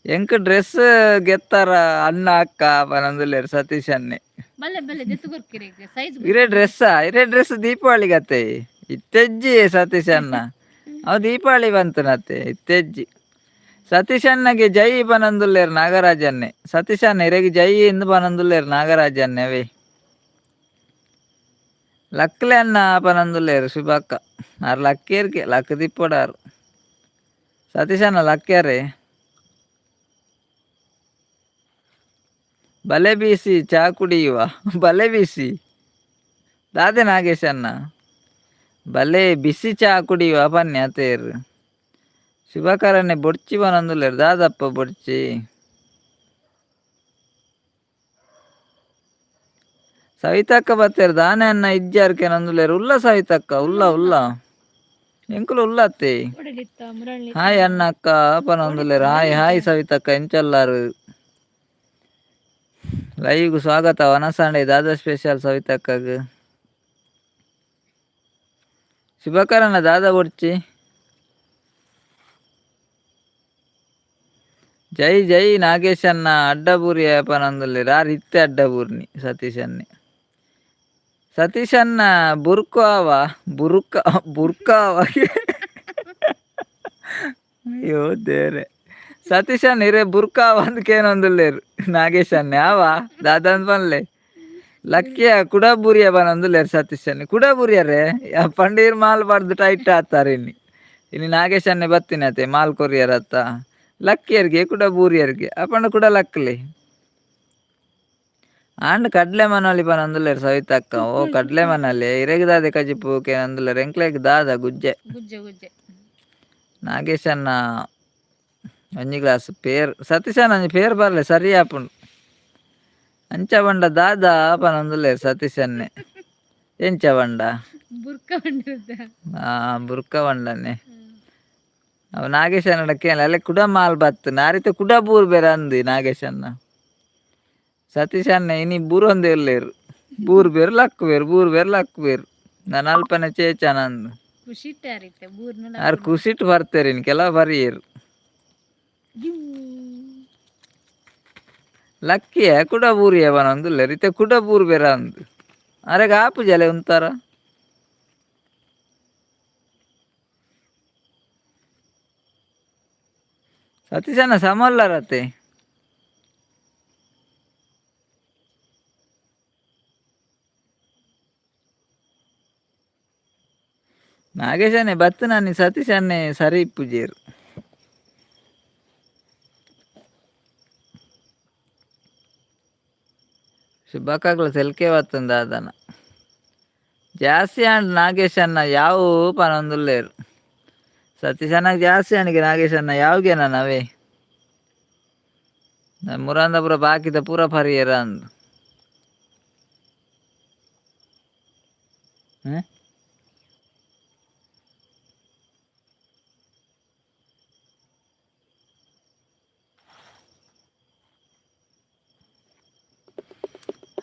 ಎಂಕ್ ಡ್ರೆಸ್ ಗೆತ್ತಾರ ಅಣ್ಣ ಅಕ್ಕ ಪನೊಂದುಲ್ಲೇರು ಸತೀಶ್ ಅನ್ನೆ ಇರೇ ಡ್ರೆಸ್ ದೀಪಾವಳಿ ಗತ್ತೆ ಇತ್ತೆಜ್ಜಿ ಸತೀಶ್ ಅಣ್ಣ ಅವು ದೀಪಾವಳಿ ಬಂತನತ್ತೆ ಇತ್ತೆಜ್ಜಿ ಸತೀಶ್ ಅಣ್ಣಗೆ ಜೈ ಪನೊಂದುಲ್ಲೇರು ನಾಗರಾಜನ್ನೇ ಸತೀಶ್ ಅಣ್ಣ ಇರೆಗೆ ಜೈ ಎಂದು ಪನೊಂದುಲ್ಲೇರು ನಾಗರಾಜನ್ನೇ ಅವೇ ಲಕ್ಲೆ ಅಣ್ಣ ಪನೊಂದುಲ್ಲೇರು ಶುಭಕ್ಕ ಆರು ಲಕ್ಕೇರ್ಗೆ ಲಕ್ ದಿಪ್ಪಡಾರು ಸತೀಶ್ ಅಣ್ಣ ಲಕ್ಕ್ಯಾರೆ ಬಲೆ ಬೀಸಿ ಚಾ ಕುಡಿಯುವ ಬಲೆ ಬೀಸಿ ದಾದೆ ನಾಗೇಶ್ ಅಣ್ಣ ಬಲೆ ಬಿಸಿ ಚಾ ಕುಡಿಯುವ ಪನ್ಯ ತೇರು ಶುಭಕರನ್ನೇ ಬೊಡ್ಚಿ ಪನೊಂದುಲ್ಲೇರು ದಾದಪ್ಪ ಬೊಡ್ಚಿ ಸವಿತಕ್ಕ ಬತ್ತೇರು ದಾನೆ ಅನ್ನ ಇಜ್ಜಾರ್ಕೆ ನಂದುಲ್ಲೇರು ಉಲ್ಲ ಸವಿತಕ್ಕ ಉಲ್ಲ ಎಂಕುಲು ಉಲ್ಲತ್ತೆ ಹಾಯ್ ಅಣ್ಣ ಅಕ್ಕ ಪನೊಂದುಲ್ಲೇರು ಹಾಯ್ ಸವಿತಕ್ಕ ಎಂಚಲ್ಲಾರು ಲೈವ್ಗೂ ಸ್ವಾಗತ ವನಸಾಂಡೆ ದಾದಾ ಸ್ಪೆಷಲ್ ಸವಿತಕ್ಕಗ್ ಶುಭಕರನ ದಾದಾ ಬೊಡ್ಚಿ ಜೈ ಜೈ ನಾಗೇಶ್ ಅನ್ನ ಅಡ್ಡಬೂರಿ ಪನೊಂದುಲ್ಲೇರು ಆರು ಇತ್ತೆ ಅಡ್ಡಬೂರ್ನಿ ಸತೀಶ್ ಅನ್ನ ಬುರ್ಕ ಆವ ಅಯ್ಯೋ ದೇವ್ರೆ ಸತೀಶ್ ಅನ್ನ ಇರೇ ಬುರ್ಕ ಒಂದಕ್ಕೇನೊಂದುಲ್ಲೇರು ನಾಗೇಶ್ ಅನ್ನೆ ಆವ ದಾದಂದ್ ಪನ್ಲೆ ಲಕ್ಕಿಯ ಕುಡಬೂರಿಯ ಪನೊಂದುಲ್ಲೇರು ಸತೀಶ್ ಅನ್ನೆ ಕುಡಬೂರಿಯರೇ ಪಂಡೀರ್ ಮಾಲ್ ಬರ್ದು ಟೈಟ್ ಆತಾರೆ ಇನ್ನು ನಾಗೇಶ್ ಅನ್ನೆ ಬತ್ತಿನತೆ ಮಾಲ್ ಕೊರಿಯರ್ ಅತ್ತ ಲಕ್ಕಿಯರ್ಗೆ ಕುಡ ಬೂರಿಯರ್ಗೆ ಅಪಂಡ ಕುಡ ಲಕ್ಲೆ ಆಂಡ್ ಕಡ್ಲೆ ಮನಾಲಿ ಪನ ಅಂದುಲ್ಲೇರು ಸವಿತಕ್ಕ ಓ ಕಡ್ಲೆ ಮನಾಲಿ ಇರೆಗ್ದಾದೆ ಕಜಿಪುಕೆ ಅಂದುಲ್ಲೇರು ಎಂಕ್ಲೆಗ್ ದಾದ ಗುಜ್ಜೆ ಗುಜ್ಜೆ ಗುಜ್ಜೆ ನಾಗೇಶ್ ಅನ್ನ ಒಂಜಿ ಗ್ಲಾಸ್ ಪೇರ್ ಸತೀಶ್ ಅನ್ನ ಪೇರ್ ಬರ್ಲೆ ಸರಿ ಆಪುಂಡು ಅಂಚ ಬಂಡ ದಾದ ಪನ ಅಂದುಲ್ಲೇರು ಸತೀಶ್ ಅನ್ನೆ ಎಂಚ ಬಂಡ ಬುರ್ಕ ಬಂಡಿರುತ್ತ ಬುರ್ಕ ಬಂಡನೆ ಅವ ನಾಗೇಶ್ ಅನ್ನ ಕೇಳ ಅಲ್ಲೇ ಕುಡ ಮಾಲ್ ಬತ್ತು ನಾರಿತ ಕುಡ ಬೂರ್ ಬೇರೆ ಅಂದಿ ನಾಗೇಶ್ ಅನ್ನ ಸತೀಶ್ ಅನ್ನ ಇನಿ ಬೂರ್ ಒಂದೇ ಇರ್ಲೇರು ಬೂರ್ ಬೇರು ಲಕ್ಕು ಬೇರು ಬೂರ್ ಬೇರು ಲಕ್ಕು ಬೇರು ನಾನು ಅಲ್ಪನೆ ಚೇಚಾನಂದು ಖುಷಿ ಇಟ್ಟಾರಿತ್ತೆ ಬೂರ್ನ ಯಾರು ಖುಷಿಟ್ಟು ಬರ್ತಾರೆ ಇನ್ ಕೆಲ ಬರೀರು ಲಕ್ಕಿಯ ಕುಡ ಬೂರಿಯ ಬನೊಂದುಲ್ಲ ರೀತಿ ಕುಡ ಬೂರ್ ಬೇರ ಅಂದು ಅರೆಗ ಆಪು ಜಲೆ ಉಂತಾರ ಸತೀಶನ ಸಮಲ್ಲರತೆ ನಾಗೇಶನೇ ಬತ್ತು ನಾನು ಸತೀಶನ್ನೇ ಸರಿ ಪೂಜೆರು ಶುಭಕ್ಕಾಗ್ಲು ಸೆಲ್ಕೆ ಬತ್ತಂದ ಅದನ್ನ ಜಾಸ್ತಿ ಅಂಡ್ ನಾಗೇಶ್ ಅನ್ನ ಯಾವ ಪನೊಂದುಲ್ಲೇರು ಸತೀಶ್ ಅನ್ನ ಜಾಸ್ತಿ ಅಣಿಗೆ ನಾಗೇಶ್ ಅನ್ನ ಯಾವ್ಗೇನ ನಾವೇ ಮುರಾಂದಪುರ ಬಾಕಿದ ಪೂರ ಪರಿಯರ ಅಂದು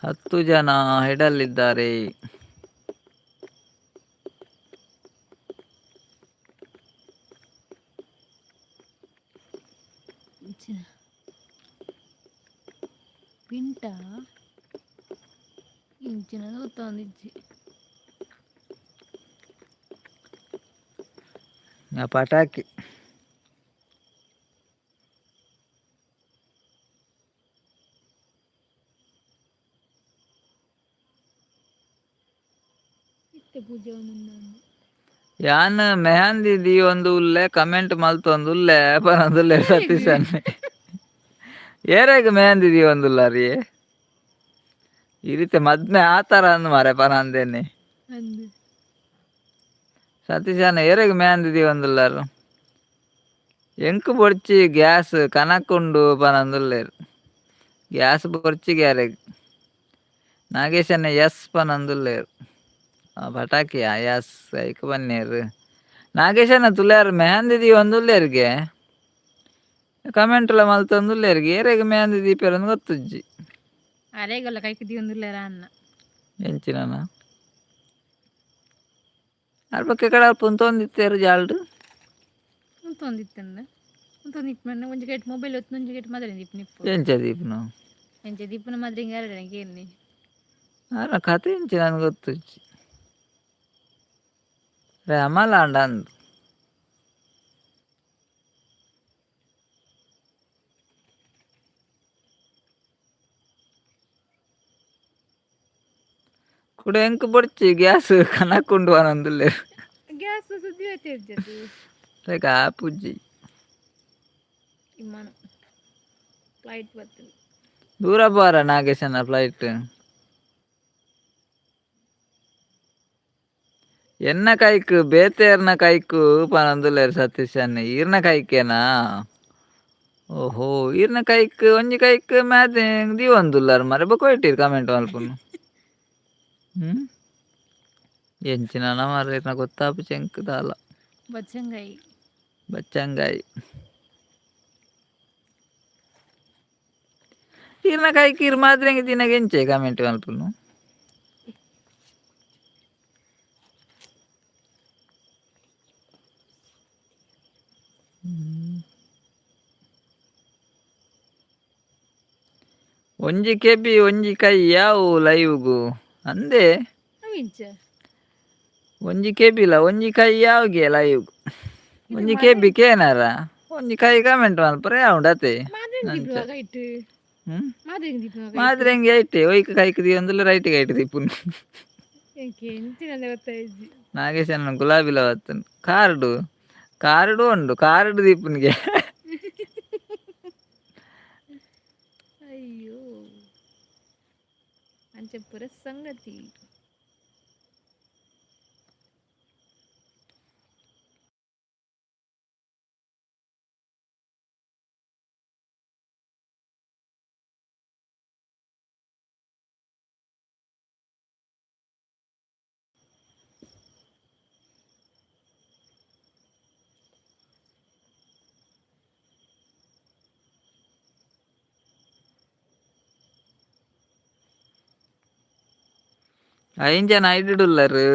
ಹತ್ತು ಜನ ಹೆಡಲ್ಲಿದ್ದಾರೆ ಪಿಂಟ ಇಂಚಿನ ಗೊತ್ತೊಂದಿಜ್ಜಿ ಪಟಾಕಿ ಪೂಜೆ ಯಾನ್ ಮೆಹಂದಿ ದಿ ಒಂದು ಉಲ್ಲೆ ಕಮೆಂಟ್ ಮಲ್ತೊಂದು ಉಲ್ಲೆ ಪನೊಂದುಲ್ಲೆ ಸತೀಶ್ ಅನ್ನೆ ಏರೆಗ್ ಮೆಹಂದಿ ದಿ ಒಂದುಲ್ಲ ರೀ ಈ ರೀತಿ ಮದ್ನೆ ಆ ಥರ ಅಂದ್ ಮಾರೆ ಪನಂದೇನೆ ಸತೀಶ್ ಅನ್ನ ಏರೆಗ್ ಮೆಹಂದಿ ದಿ ಒಂದುಲ್ಲಾರು ಎಂಕು ಬೊಡ್ಚಿ ಗ್ಯಾಸ್ ಕನಕುಂಡು ಪನಂದುಲ್ಲೇರು ಗ್ಯಾಸ್ ಬೊಡ್ಚಿ ಗ್ಯಾರೆಗ್ ನಾಗೇಶನ್ನ ಎಸ್ ಪನಂದುಲ್ಲೇರು ಪಟಾಕಿಯ ಎಸ್ ಐಕ್ ಬನ್ನೇರು ನಾಗೇಶನ ತುಲ್ಯಾರು ಮೆಹಂದಿ ದಿ ಒಂದುಲ್ಲೇರ್ಗೆ ಕಮೆಂಟ್ಲ ಮಲ್ತೊಂದುಲ್ಲೇರ್ಗೆ ಏರೆಗ್ ಮೆಹಂದಿ ದೀಪೇರೊಂದು ಗೊತ್ತುಜ್ಜಿ ಅರೆಗಲ್ಲ ಕೈಕ್ ದಿ ಒಂದುಲ್ಲೇರ ಅನ್ನ ಎಂಚಿನ ಅರ್ಬಕ್ಕೆ ಕಡೆ ಅಲ್ಪ ಉಂತೊಂದಿತ್ತೇರು ಜಾಲ್ಡು ಉಂತೊಂದಿತ್ತಂದ ಉಂತೊಂದಿಪ್ಪನ ಒಂಜಿ ಗೇಟ್ ಮೊಬೈಲ್ ಹೊತ್ತು ಒಂಜಿ ಗೇಟ್ ಮಾತ್ರ ದೀಪ್ ನಿಪ್ಪು ಎಂಚ ದೀಪನು ಎಂಚ ದೀಪನ ಮಾತ್ರ ಹಿಂಗೆ ಎರಡನೆಗೆ ಏನಿ ಅರ ಕತೆ ಎಂಚಿ ನನ್ಗೆ ಗೊತ್ತುಜ್ಜಿ ರೇ ಅಮಲ ಅಂಡ ಅಂದು ಕೂಡ ಎಂಕ್ ಬೊಡ್ಚಿ ಗ್ಯಾಸ್ ಕನಕುಂಡು ಅನಂದುಲ್ಲೆ ಗ್ಯಾಸ್ ಸುದ್ದಿ ಹೋಯ್ತಿರ್ಜದು ರೇಖ ಪೂಜಿ ಇಮ್ಮನ ಫ್ಲೈಟ್ ಬರ್ತದೆ ದೂರ ಬಾರ ನಾಗೇಶನ ಫ್ಲೈಟ್ ಎನ್ನ ಕೈಕ್ ಬೇತೇರ್ನ ಕೈಕು ಪನಂದುಲ್ಲೇರು ಸತೀಶ್ ಅನ್ನ ಈರ್ನ ಕೈಕೇನಾ ಓಹೋ ಈರ್ನ ಕೈಕ್ ಒಂಜಿ ಕೈಕ್ ಮ್ಯಾತ್ ದಿ ಒಂದುಲ್ಲಾರು ಮರೆ ಬೊಕೊಯ್ಟೀರ್ ಕಮೆಂಟ್ ಮಲ್ಪುನು ಎಂಚಿನ ಮರ ಇರ್ನ ಗೊತ್ತಾಪು ಚೆಂಕ್ ದಾಲ ಬಚ್ಚಂಗಾಯಿ ಬಚ್ಚಂಗಾಯಿ ಈರ್ನ ಕೈಕ್ ಇರ್ ಮಾದ್ರೆಂಗೆ ದಿನಗ ಎಂಚೆ ಕಮೆಂಟ್ ಮಲ್ಪುನು ಒಂಜಿ ಕೆಬಿ ಒಂಜಿ ಕೈ ಯಾವು ಲೈವ್ಗು ಅಂದೆ ಒಂಜಿ ಕೆಬಿಲ ಒಂಜಿ ಕೈ ಯಾವ್ಗೆ ಲೈವ್ಗು ಒಂಜಿ ಕೆಬಿ ಕೇನಾರ ಒಂಜಿ ಕೈ ಕಮೆಂಟ್ ಮಲ್ಪರೆ ಯಾವುಂಡತೆ ಮಾದ್ರೆಂಗೆ ಐಟೆ ಒಯ್ಕ ಕೈಕ್ ದಿ ಒಂದುಲ್ಲ ರೈಟ್ಗೆ ಐಟ್ ದಿಪ್ಪುನು ನಾಗೇಶನ ಗುಲಾಬಿಲ ಬತ್ತನು ಕಾರ್ಡು ಉಂಡು ಕಾರ್ಡು ದೀಪುನಿಗೆ ಅಯ್ಯೋ ಅಂಚೆ ಪುರ ಸಂಗತಿ. ಐಂಜನ ಐಡಿಡುಲ್ಲರು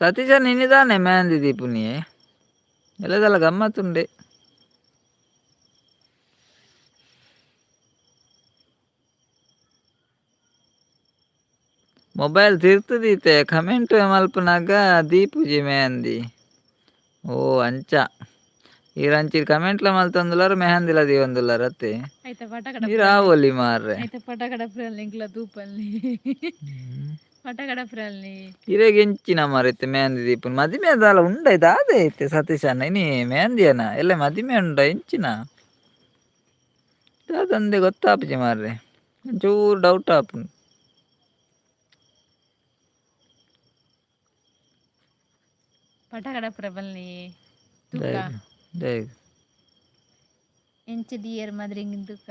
ಸತೀಶ ನಿನ್ನಿದಾನೆ ಮೆಹಂದಿ ದೀಪುನಿಯೇ ಎಲ್ಲದಲ್ಲ ಗಮ್ಮತ್ತುಂಡೆ. ಮೊಬೈಲ್ ತಿರ್ತದೀತೆ ಕಮೆಂಟ್ ಮಲ್ಪನಾಗ ದೀಪುಜಿ ಮೆಹಂದಿ. ಓ ಅಂಚ ಈರಂಚಿ ಕಮೆಂಟ್ಲ ಮಲ್ತಂದುಲಾರ ಮೆಹಂದಿಲ ದೀವಂದುಲಾರ ಅತ್ತೆ ಆಯ್ತಾ ನೀರು ಆವೊಲಿ ಮಾರ್ರೆ ಆಯ್ತಾ ಪಟಕಡ ಫ್ರಲ್ ನಿಂಕ್ಲ ತೂಪಲ್ಲಿ ಪಟಕಡ ಫ್ರಲ್ನಿ ಇರೆಗ್ ಎಂಚಿನ ಮಾರೈತೆ ಮೆಹಂದಿ ದೀಪನ್ ಮದಿಮೆ ಅದಲ್ಲ ಉಂಡೈತೆ ಅದೇ ಐತೆ ಸತೀಶಣ್ಣ ಇನಿ ಮೆಹಂದಿಯನ ಎಲ್ಲ ಮದಿಮೆ ಉಂಡ ಎಂಚಿನ ಅದಂದೆ ಗೊತ್ತಾಪಜಿ ಮಾರ್ರೆ ಒಂಚೂರು ಡೌಟ್ ಆಪು. ಪಟಕಡ ಪ್ರಬಲ್ನಿ ತೂಕ ಎಂಚ ದಿಯರ್ ಮದ್ರಿಂಗಿನ ತೂಕ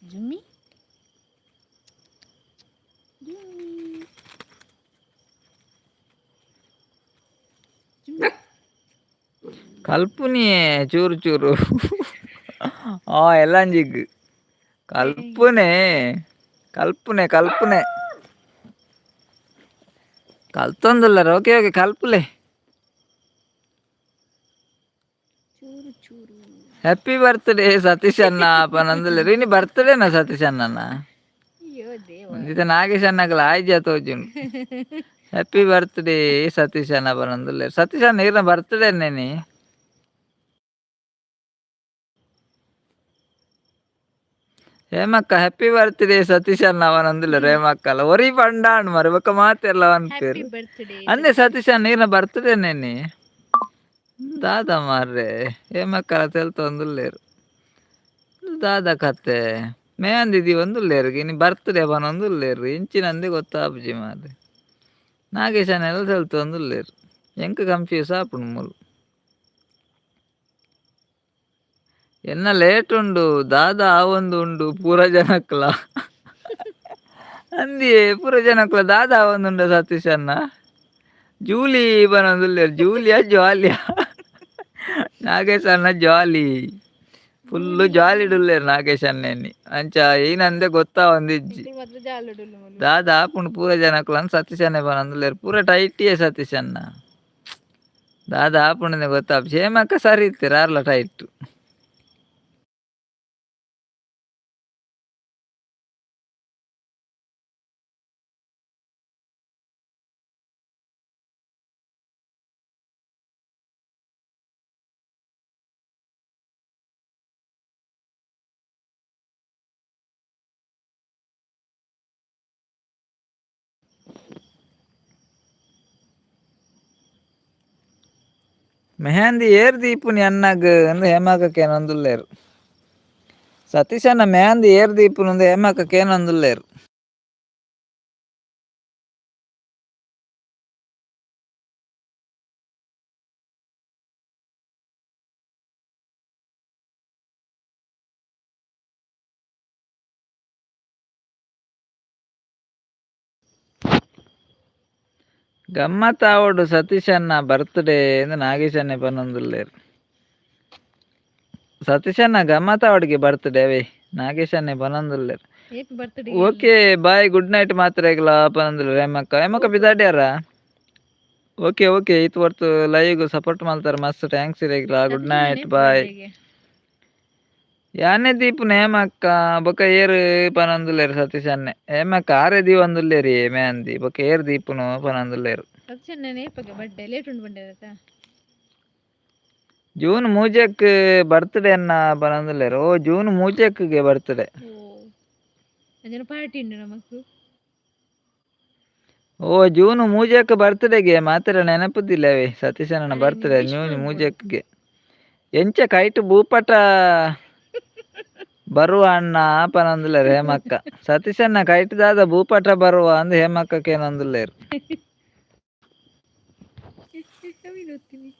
ಜುಮ್ಮಿ ಕಲ್ಪುನಿಯೇ ಚೂರು ಚೂರು ಎಲ್ಲಂಜಿಗ್ ಕಲ್ಪನೆ ಕಲ್ಪನೆ ಕಲ್ಪನೆ ಕಲ್ತೊಂದುಲ್ಲಾರ ಓಕೆ ಓಕೆ ಕಲ್ಪುಲೆ. ಚೂರು ಚೂರು ಹ್ಯಾಪಿ ಬರ್ತ್ಡೇ ಸತೀಶ್ ಅಣ್ಣ ಪನಂದುಲ್ಲೆ ಇನಿ ಬರ್ತ್ಡೇನಾ ಸತೀಶ್ ಅಣ್ಣನ ಅಯ್ಯೋ ದೇವ ಇದು ನಾಗೇಶ್ ಅಣ್ಣಗಲ ಆಯ್ಜ ತೋಜುಂಡು ಹ್ಯಾಪಿ ಬರ್ತ್ಡೇ ಸತೀಶ್ ಅಣ್ಣ ಪನಂದುಲ್ಲೆ ಸತೀಶ್ ಅಣ್ಣ ಇರ್ನ ಬರ್ತ್ಡೇ ನೇನಿ ಹೇಮಕ್ಕ ಹ್ಯಾಪಿ ಬರ್ತ್ಡೇ ಸತೀಶ್ ಅಣ್ಣ ಅವನಂದಿಲ್ಲ ರೇಮಕ್ಕಲ್ಲ ಒರಿ ಪಂಡಾಣ್ ಮರಿ ಬೊಕ್ಕ ಮಾತೆರ್ಲ ಅವನ್ ಹ್ಯಾಪಿ ಪೇರು ಬರ್ತ್ಡೇ ಅಂದೆ ಸತೀಶ್ ಅಣ್ಣ ಇರ್ನ ಬರ್ತ್ಡೇ ನೇನಿ ದಾದ ಮಾರ್ರೆ ಹೇಮಕ್ಕಲ ತೆಲ್ತೊಂದುಲ್ಲೇರು ದಾದ ಕತೆ ಮೆಹಂದಿ ದೀವಂದುಲ್ಲೇರು ಇನಿ ಬರ್ತ್ಡೇ ಪನೊಂದುಲ್ಲೇರು ಇಂಚಿನಂದೆ ಗೊತ್ತಾಪುಜಿ ಮಾರ್ರೆ ನಾಗೇಶ್ ಅಣ್ಣ ಎಲ್ಲ ತೆಲ್ತೊಂದುಲ್ಲೇರು ಎಂಕ್ ಕನ್ಫ್ಯೂಸ್ ಆಪುಂಡು ಮೂಲು ಎನ್ನ ಲೇಟ್ ಉಂಡು ದಾದ ಆವೊಂದು ಉಂಡು ಪೂರ ಜನಕ್ಲ ಅಂದಿಯೇ ಪೂರ ಜನಕ್ಲ ದಾದ ಆವೊಂದುಂಡ ಸತೀಶ್ ಅಣ್ಣ ಜೂಲಿ ಪನೊಂದುಲ್ಲೇರು ಜೂಲಿಯಾ ಜಾಲಿಯಾ ನಾಗೇಶ್ ಅಣ್ಣ ಜಾಲಿ ಫುಲ್ಲು ಜಾಲಿಡುಲ್ಲೇರು ನಾಗೇಶ್ ಅಣ್ಣೆನ್ನಿ ಅಂಚ ಏನಂದೆ ಗೊತ್ತಾ ಒಂದಿಜ್ಜಿ ದಾದ ಆಪುಂಡು ಪೂರ ಜನಕ್ಲ ಸತೀಶ್ ಅಣ್ಣ ಪನೊಂದುಲ್ಲೇರು ಪೂರ ಟೈಟಿಯೇ ಸತೀಶ್ ಅಣ್ಣ ದಾದ ಆಪುಂಡು ಗೊತ್ತಾಪು ಹೇಮಕ್ಕ ಸರಿ ಇತ್ತೀರ ಆರ್ಲ ಟೈಟ್ ಮೆಹಂದಿ ಏರ್ ದೀಪುನಿ ಅಣ್ಣಗ್ ಅಂದ್ ಹೇಮಕ್ಕಕ್ಕೆ ಏನೊಂದುಲ್ಲೇರು ಸತೀಶ್ ಅಣ್ಣ ಮೆಹಂದಿ ಏರ್ ದೀಪುನಿ ಅಂದ್ ಹೇಮಕ್ಕಕ್ಕೆ ಏನೊಂದುಲ್ಲೇರು ಗಮ್ಮತ್ ಆವಡು ಸತೀಶ್ ಅಣ್ಣ ಬರ್ತ್ಡೇ ಎಂದು ನಾಗೇಶ್ ಅಣ್ಣ ಪನೊಂದುಲ್ಲೇರು ಸತೀಶ್ ಅಣ್ಣ ಗಮ್ಮತ್ ಆವಡ್ಗೆ ಬರ್ತ್ಡೇ ಅವೇ ನಾಗೇಶ್ ಅಣ್ಣ ಪನೊಂದುಲ್ಲೇರು ಓಕೆ ಬಾಯ್ ಗುಡ್ ನೈಟ್ ಮಾತ್ರೆಗ್ಲ ಪನೊಂದುಲ್ಲೇರು ಹೇಮಕ್ಕ ಬಿದಾಡ್ಯಾರ ಓಕೆ ಓಕೆ ಇತ್ ವರ್ತು ಲೈವ್ ಸಪೋರ್ಟ್ ಮಾಡ್ತಾರೆ ಮಸ್ತ್ ಥ್ಯಾಂಕ್ಸ್ ಇರೇಗ್ಲ ಗುಡ್ ನೈಟ್ ಬಾಯ್ ಯಾನೆ ದೀಪುನ ಹೇಮಕ್ಕ ಬೊಕ ಏರ್ ಪನೊಂದುಲ್ಲೇರು ಸತೀಶ್ ಅಣ್ಣೆ ಹೇಮಕ್ಕ ಆರೆ ದೀವಂದುಲ್ಲೇರಿ ಮೆಹಂದಿ ಬೊಕ ಏರ್ ದೀಪುನು ಪನೊಂದುಲ್ಲೇರು ಜೂನ್ ಮೂಜೆಕ್ ಬರ್ತ್ಡೇ ಅನ್ನ ಪನೊಂದುಲ್ಲೇರು ಓ ಜೂನ್ ಮೂಜೆಕ್ಗೆ ಬರ್ತ್ಡೇ ಪಾರ್ಟಿ ಉಂಡು ನಮಕ್ ಓ ಜೂನು ಮೂಜೆಕ್ಕ ಬರ್ತ್ಡೇಗೆ ಮಾತ್ರ ನೆನಪುದಿಲ್ಲವೇ ಸತೀಶನ ಅರೆ ನೀ ಬರ್ತ್ಡೇ ವಿಶ್ ನ್ಯೂ ಮಾಡ್ಬೋಡು. ಮೂಜೆಕ್ಗೆ ಎಂಚ ಕೈಟ್ ಭೂಪಟ ಬರುವ ಅಣ್ಣ ಆಪನೊಂದುಲ್ಲೇರು ಹೇಮಕ್ಕ ಸತೀಶನ್ನ ಕೈಟ್ದಾದ ಭೂಪಟ ಬರುವ ಅಂದ್ ಹೇಮಕ್ಕಕ್ಕೇನೊಂದುಲ್ಲೇರು ಕವಿನ್ ಓದ್ತೀನಿ.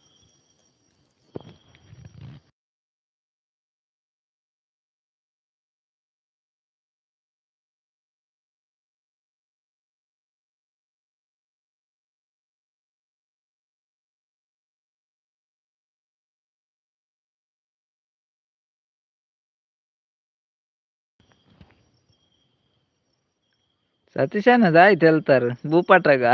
ಸತೀಶನ್ನದಾಯ್ತು ಹೇಳ್ತಾರೆ ಭೂಪಟಗ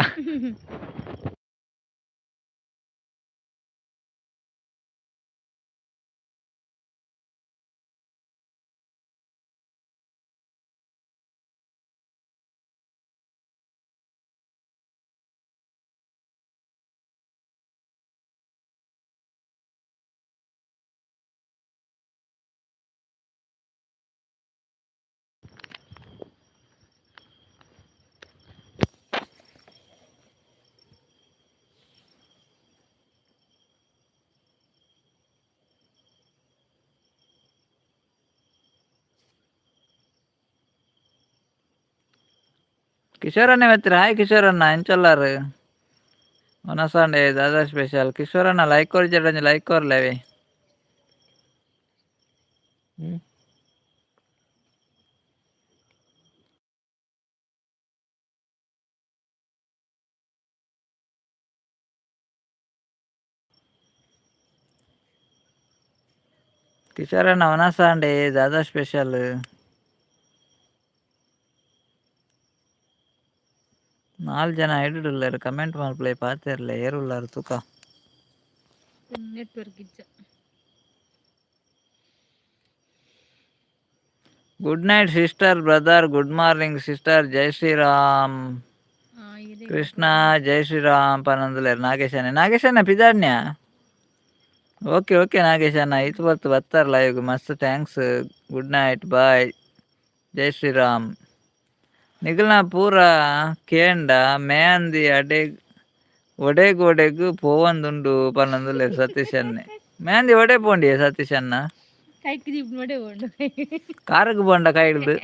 ಕಿಶೋರಣ್ಣ ಮೆತ್ರ ಹಾಯ್ ಕಿಶೋರಣ್ಣ ಎಂಚಲ್ಲಾರು ಒನಸಂಡೆ ದಾದಾ ಸ್ಪೆಷಲ್ ಕಿಶೋರಣ್ಣ ಲೈಕ್ ಕೊರ್ಜಿ ಲೈಕ್ ಕೊರ್ಲೇವಿ ಕಿಶೋರಣ್ಣ ಒನಸಂಡೆ ದಾದಾ ಸ್ಪೆಷಲ್ 4 ಜನ ಹಿಡಿದುಳ್ಳಾರು ಕಮೆಂಟ್ ಮಾಡ್ಪ್ಲೇ ಪಾತಿರ್ಲೆ ಏರುಳ್ಳಾರು ತೂಕ ನೆಟ್ವರ್ಕ್ ಇಜ್ಜ. Good night sister brother good morning sister ಜೈ ಶ್ರೀರಾಮ್ ಕೃಷ್ಣ ಜೈ ಶ್ರೀರಾಮ್ ಪನಂದುಲೇರು ನಾಗೇಶಣ್ಣ ಪಿದಾಡ್ನ್ಯ ಓಕೆ ಓಕೆ ನಾಗೇಶಣ್ಣ ಇದು ಬರ್ತಾರೆ ಲೈವ್ ಮಸ್ತ್ ಥ್ಯಾಂಕ್ಸ್ ಗುಡ್ ನೈಟ್ ಬಾಯ್ ಜೈ ಶ್ರೀರಾಮ್ ನಿಗಲ್ನ ಪೂರ ಕೇಂಡ ಮೇಂದಿ ಒಡೆಗು ಪೋವಂದುಂಡು ಪನ್ನೊಂದುಲ್ಲೇರು ಸತೀಶನ್ನೆ ಮೇಂದಿ ಒಡೆ ಪೋಂಡಿಯೇ ಸತೀಶನ್ನ ಕಾರಕ್ಕೆ ಬೋಂಡ ಕೈಡ್ದು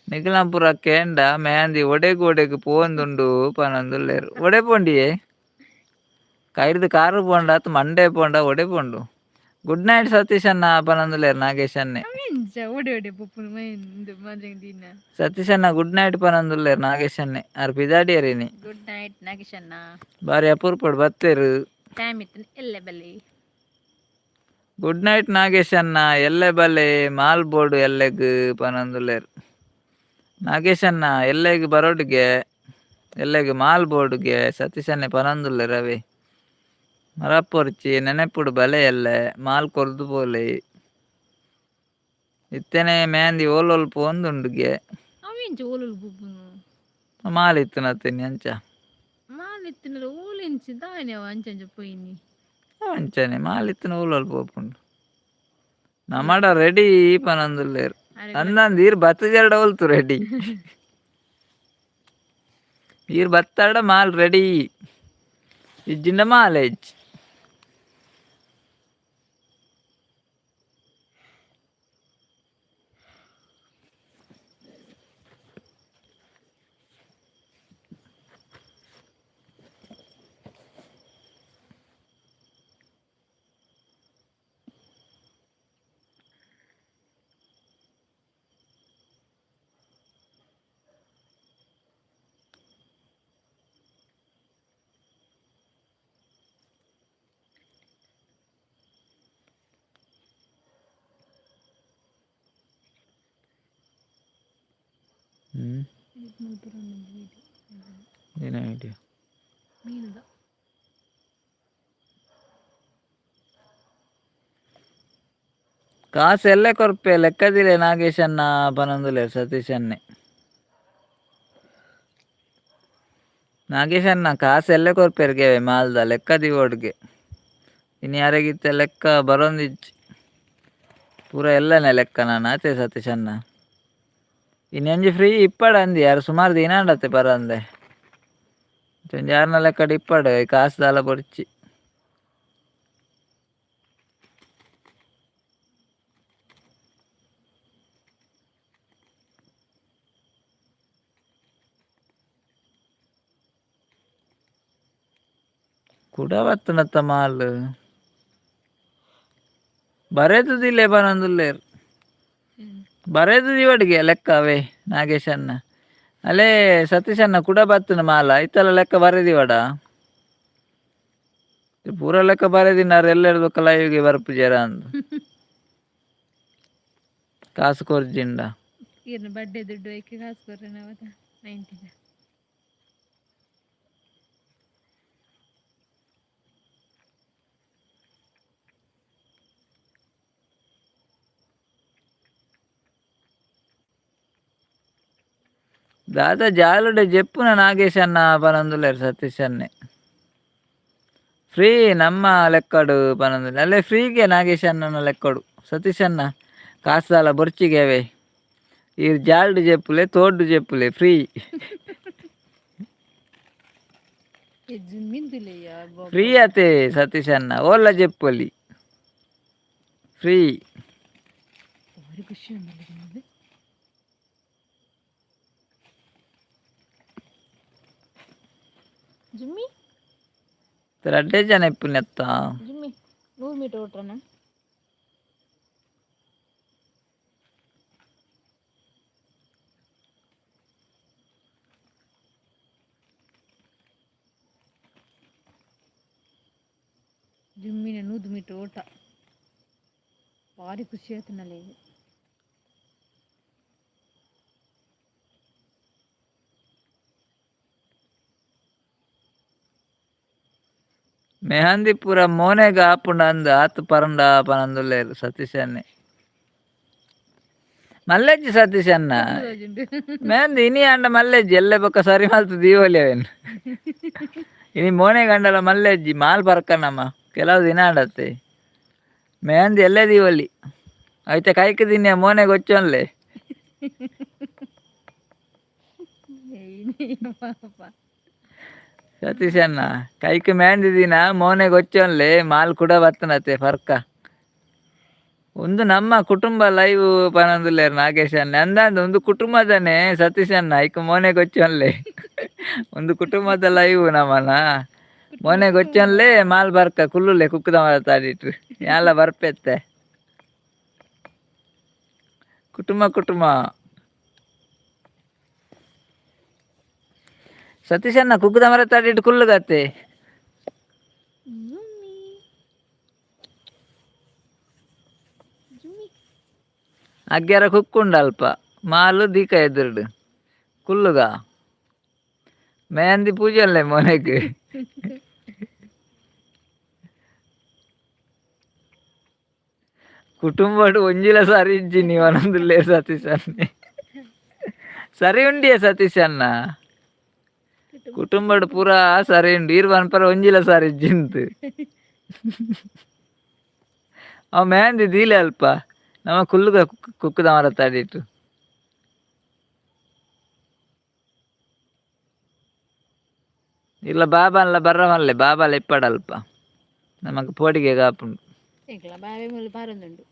ನಿಗಲ್ನ ಪೂರ ಕೇಂಡ ಮೇಂದಿ ಒಡೆಗು ಪೋವಂದುಂಡು ಪನ್ನೊಂದುಲ್ಲೇರು ಒಡೆ ಪೋಂಡಿಯೇ ಕೈಡ್ದು ಕಾರು ಪೋಂಡ ಅತ್ ಮಂಡೆ ಪೋಂಡ ಒಡೆ ಪೋಂಡು ಗುಡ್ ನೈಟ್ ಸತೀಶನ್ನ ಪನ್ನೊಂದುಲ್ಲೇರು ನಾಗೇಶನ್ನೆ ಸತೀಶನ್ನ ಗುಡ್ ನೈಟ್ ಪನಂದುಲ್ಲೇರು ನಾಗೇಶನ್ನೆ ಆರ್ ಪಿದಾಡಿಯರಿನಿ ಗುಡ್ ನೈಟ್ ನಾಗೇಶಣ್ಣ ಬಾರಿ ಅಪೂರ್ಪಡ್ ಬತ್ತೇರು ಟೈಮ್ ಇತ್ತು ಎಲ್ಲೆ ಬಲ್ಲಿ ಗುಡ್ ನೈಟ್ ನಾಗೇಶನ್ನ ಎಲ್ಲೆ ಬಲೆ ಮಾಲ್ ಬೋರ್ಡು ಎಲ್ಲೆಗ್ ಪನಂದುಲ್ಲೇರು ನಾಗೇಶನ್ನ ಎಲ್ಲೆಗ್ ಬರೋಡ್ಗೆ ಎಲ್ಲೆಗ್ ಮಾಲ್ ಬೋರ್ಡ್ಗೆ ಸತೀಶನ್ನೆ ಪನಂದುಲ್ಲೇರು ಅವೆ ಮರಪೊರ್ಚಿ ನೆನೆಪುಡು ಬಲೆ ಎಲ್ಲೆ ಮಾಲ್ ಕೊರ್ದು ಪೋಲೆ ಇತ್ತೇನೆ ಮೇಂದಿ ಓಲೋಲ್ ಪೋಂದುಂಡುಗೆ ಅವೇಂಚ ಓಲೋಲ್ ಬುಬ್ಬುನು ಮಾಲ್ ಇತ್ತು ನತ್ತಿನಿ ಅಂಚ ಮಾಲ್ ಇತ್ತಿನ ಓಲೆಂಚಿ ದಾನೆ ಅಂಚಂಚ ಪೋಯಿನಿ ಅಂಚನೆ ಮಾಲ್ ಇತ್ತಿನ ಓಲೋಲ್ ಪೋಪುಂಡು ನಮ್ಮಡ ರೆಡಿ ಪನಂದುಲ್ಲೇರು ಅಂದಂದು ಈರ್ ಬತ್ತಜೆರಡ ಓಲ್ತು ರೆಡಿ ಈರ್ ಬತ್ತಾಡ ಮಾಲ್ ರೆಡಿ ಇಜ್ಜಿಂಡ ಮಾಲೇಜ್ ಏನ ವಿಡಿಯೋ ಕಾಸು ಎಲ್ಲೆ ಕೊರ್ಪೆ ಲೆಕ್ಕದಿಲೆ ನಾಗೇಶನ್ನ ಪನಂದುಲೇರು ಸತೀಶನ್ನೆ ನಾಗೇಶನ್ನ ಕಾಸು ಎಲ್ಲೆ ಕೊರ್ಪೆರ್ಗೆ ಮಾಲ್ದ ಲೆಕ್ಕದಿ ಓಡ್ಗೆ ಇನ್ನು ಯಾರಿಗಿತ್ತೆ ಲೆಕ್ಕ ಬರೊಂದಿಜ್ಜಿ ಪೂರ ಎಲ್ಲನೇ ಲೆಕ್ಕ ನಾನು ಆಚೆ ಸತೀಶನ್ನ ಇನ್ನೆಂಜಿ ಫ್ರೀ ಇಪ್ಪಡ ಅಂದಿ ಯಾರು ಸುಮಾರು ದಿನ ಆಡತ್ತೆ ಬರಂದೆ ಜಾರ್ನ ಲೆಕ್ಕ ಇಪ್ಪಡು ಕಾಸು ದಾಲ ಬೊಡ್ಚಿ ಕುಡ ಬತ್ತನತ್ತ ಮಾಲ್ ಬರೇದುದಿಲ್ಲ ಬನಂದುಲ್ಲೇರು ಬರೇದು ಇವಡಿಗೆ ಲೆಕ್ಕ ಅವೇ ನಾಗೇಶ್ ಅನ್ನ ಅಲ್ಲೇ ಸತೀಶ್ ಅನ್ನ ಕುಡ ಬತ್ತನ ಮಾಲ ಇತ್ತಲ ಲೆಕ್ಕ ಬರೆದಿವಡ ಪೂರ ಲೆಕ್ಕ ಬರೆದಿನಾರು ಎಲ್ಲೆರದು ಲೈವ್ಗೆ ಬರ್ಪು ಜರ ಅಂದು ಕಾಸು ಕೊರ್ಜಿಂಡ ಇರ್ನ ಬಡ್ಡೆ ದುಡ್ಡು ಐಕೆ ಕಾಸು ಕೊರ್ರೆ ನಾವದ 90 దాదా జాలుడే చెప్పున నాగేష్ అన్న పనందులేరు సతీష్ అన్నే ఫ్రీ ನಮ್ಮ ಲೆಕ್ಕಡು ಪನಂದುಲೆ ಅಲ್ಲೇ ಫ್ರೀಗೆ ನಾಗೇಶ್ ಅಣ್ಣನ ಲೆಕ್ಕಡು ಸತೀಶ್ ಅನ್ನ ಕಾಸಾಲ ಬೊರ್ಚಿಗೆ ಅವೇ ಈ ಜಾಲ್ಡು చెప్పులే తోడు చెప్పులే ఫ్రీ ఫ్రీ అతే సతీష్ అన్న ఓళ్ళ చెప్పులి ఫ్రీ ಜುಮ್ಮಿ ಅಡ್ಡೇ ಜನ ಇಪ್ಪುನೆತ್ತ ಜುಮ್ಮಿ 100 ಮೀಟರ್ ಓಟ್ರನ ಜುಮ್ಮಿನ 100 ಮೀಟರ್ ಓಟ ಭಾರಿ ಖುಷಿ ಆಯ್ತು ನಲ್ಲ ಈಗ మెహందీ పూర మోనేగా ఆపుండ అందు ఆతు పరండ పనందులేరు సతీష్ అన్ని మల్లెజ్జి సతీష్ అన్న మెహందీ ఇని అండ మల్లెజ్జి ಎಲ್ಲೆ ಬೊಕ್ಕ ಸರಿ ಮಲ್ತು ದೀವಲಿ ಅವೇನು ಇನಿ ಮೋನೆ ಗಂಡಲ ಮಲ್ಲೆಜ್ಜಿ ಮಾಲ್ ಬರ್ಕನಮ್ಮ ಕೆಲವು ದಿನ ಆಡತ್ತೆ మెహందీ ಎಲ್ಲೇ ದೀವಲಿ అయితే ಕೈಕ್ ದಿನ ಮೋನೆಗೆ వచ్చోನ್ಲೆ ಸತೀಶ್ ಅನ್ನ ಕೈಕ್ ಮೆಹಂದಿ ದಿನ ಮೋನೆಗೆ వచ్చೋನ್ಲೆ ಮಾಲ್ ಕೂಡ ಬರ್ತನತ್ತೆ ಫರ್ಕ ಒಂದು ನಮ್ಮ ಕುಟುಂಬ ಲೈವ್ ಪನಂದುಲ್ಲೇರು ನಾಗೇಶ್ ಅನ್ನ ಅಂದಂದು ಒಂದು ಕುಟುಂಬದನೆ ಸತೀಶ್ ಅನ್ನ ಐಕ್ ಮೋನೆಗೆ వచ్చೋನ್ಲೆ ಒಂದು ಕುಟುಂಬದ ಲೈವ್ ನಮ್ಮನ ಮೋನೆಗೆ వచ్చೋನ್ಲೆ ಮಾಲ್ ಬರ್ಕ ಕುಲ್ಲುಲೆ ಕುಕ್ಕುದ ತಾಡಿಟ್ರು ಎಲ್ಲ ಬರ್ಪೆತ್ತೆ ಕುಟುಂಬ ಸತೀಶ್ ಅನ್ನ ಕುಕ್ಕುದ ಮರ ತಾಡಿಟ್ಟು ಕುಲ್ಲುಗತ್ತೆ ಅಗ್ಗ್ಯಾರ ಕುಕ್ಕುಂಡ ಅಲ್ಪ ಮಾಲು ದೀಕ ಎದುರುಡು ಕುಲ್ಲುಗ ಮೆಹಂದಿ ಪೂಜಲ್ಲೆ ಮನೆಗೆ ಕುಟುಂಬಡು ಒಂಜಿಲ ಸರಿ ಇಜ್ಜಿ ನೀವು ಅನ್ನೊಂದುಲ್ಲೇ ಸತೀಶ್ ಅನ್ನೆ ಸರಿ ಉಂಡಿಯೇ ಸತೀಶ್ ಅನ್ನ ಕುಟುಂಬಡು ಪೂರಾ ಸರಿ ಉಂಡು ಈರ್ ಪನ್ಪರ ಒಂಜಿಲ ಸಾರಿ ಇಜ್ಜಿಂತು ಅವ ಮೆಹಂದಿ ದೀಲೆ ಅಲ್ಪ ನಮ್ಮ ಕುಲ್ಲುಗ ಕುಕ್ಕುದ ಮರ ತಾಡಿಟ್ಟು ಇಲ್ಲ ಬಾಬಲ್ಲ ಬರ್ರವಲ್ಲೇ ಬಾಬಲ್ಲ ಇಪ್ಪಡಲ್ಪ ನಮಕ್ ಪೋಡಿಗೆ ಕಾಪುಂಡು ಏಕಲ ಬಾಬೆ ಮುಳ್ಳು ಪಾರೊಂದುಂಡು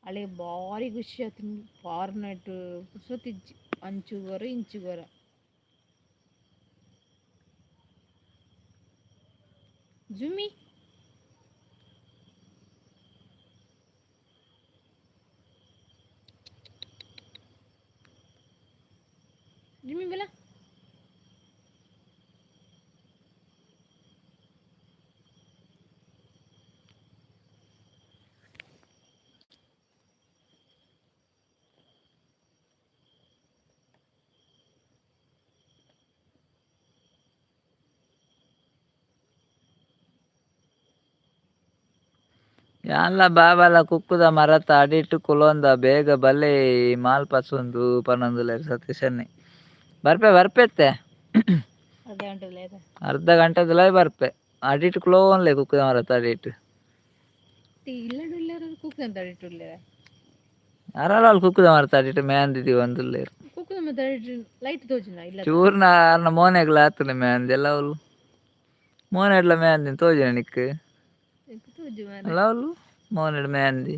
ಅಳೆ ಭಾರಿ ಖುಷಿ ಆಯ್ತು ಪಾರ್ನಟ್ಟು ಪುರ್ಸೊತ್ತಿಜ್ಜಿ ಅಂಚುಗೊರ ಇಂಚುಗೊರ ಜುಮ್ಮಿ ಜುಮ್ಮಿ ಬೆಲ ಯಾನ್ಲ ಬಾಬಲ ಕುಕ್ಕುದ ಮರತ ಅಡಿಟ್ಟು ಕುಲೊಂದ ಬೇಗ ಬಲ್ಲೆ ಮಾಲ್ ಪಸೊಂದು ಪನೊಂದುಲ್ಲೆರ್ ಸತೀಶ್ ಅನ್ನೆ ಬರ್ಪೆತ್ತೆ ಅರ್ಧ ಗಂಟೆದಲೈ ಬರ್ಪೆ ಅಡಿಟ್ಟು ಕುಲೋನ್ಲೆ ಕುಕ್ಕುದ ಮರತ ಅಡಿಟ್ಟು ಇಲ್ಲಡುಲ್ಲೆರ್ ಕುಕ್ಕಂತ ಅಡಿಟ್ಟುಲ್ಲೆರ್ ಅರಳಲ್ ಕುಕ್ಕುದ ಮರತ ಅಡಿಟ್ಟು ಮೆಹಂದಿ ಒಂದುಲ್ಲೇರು ಕುಕ್ಕುದ ಮತ್ತೆ ಲೈಟ್ ತೋಜುನ ಇಲ್ಲ ಚೂರ್ನ ಅರ್ನ ಮೋನೆಗ್ಲ ಆತನ ಮ್ಯಾಂದಿ ಎಲ್ಲ ಅವಳು ಮೋನೆಡ್ಲ ಮ್ಯಾಂದಿ ತೋಜನ ನಿಕ್ ತೋಜು ಮಾರೆ ಅಲ್ಲ ಅವಳು ಮೋನೆಡ್ ಮ್ಯಾಂದಿ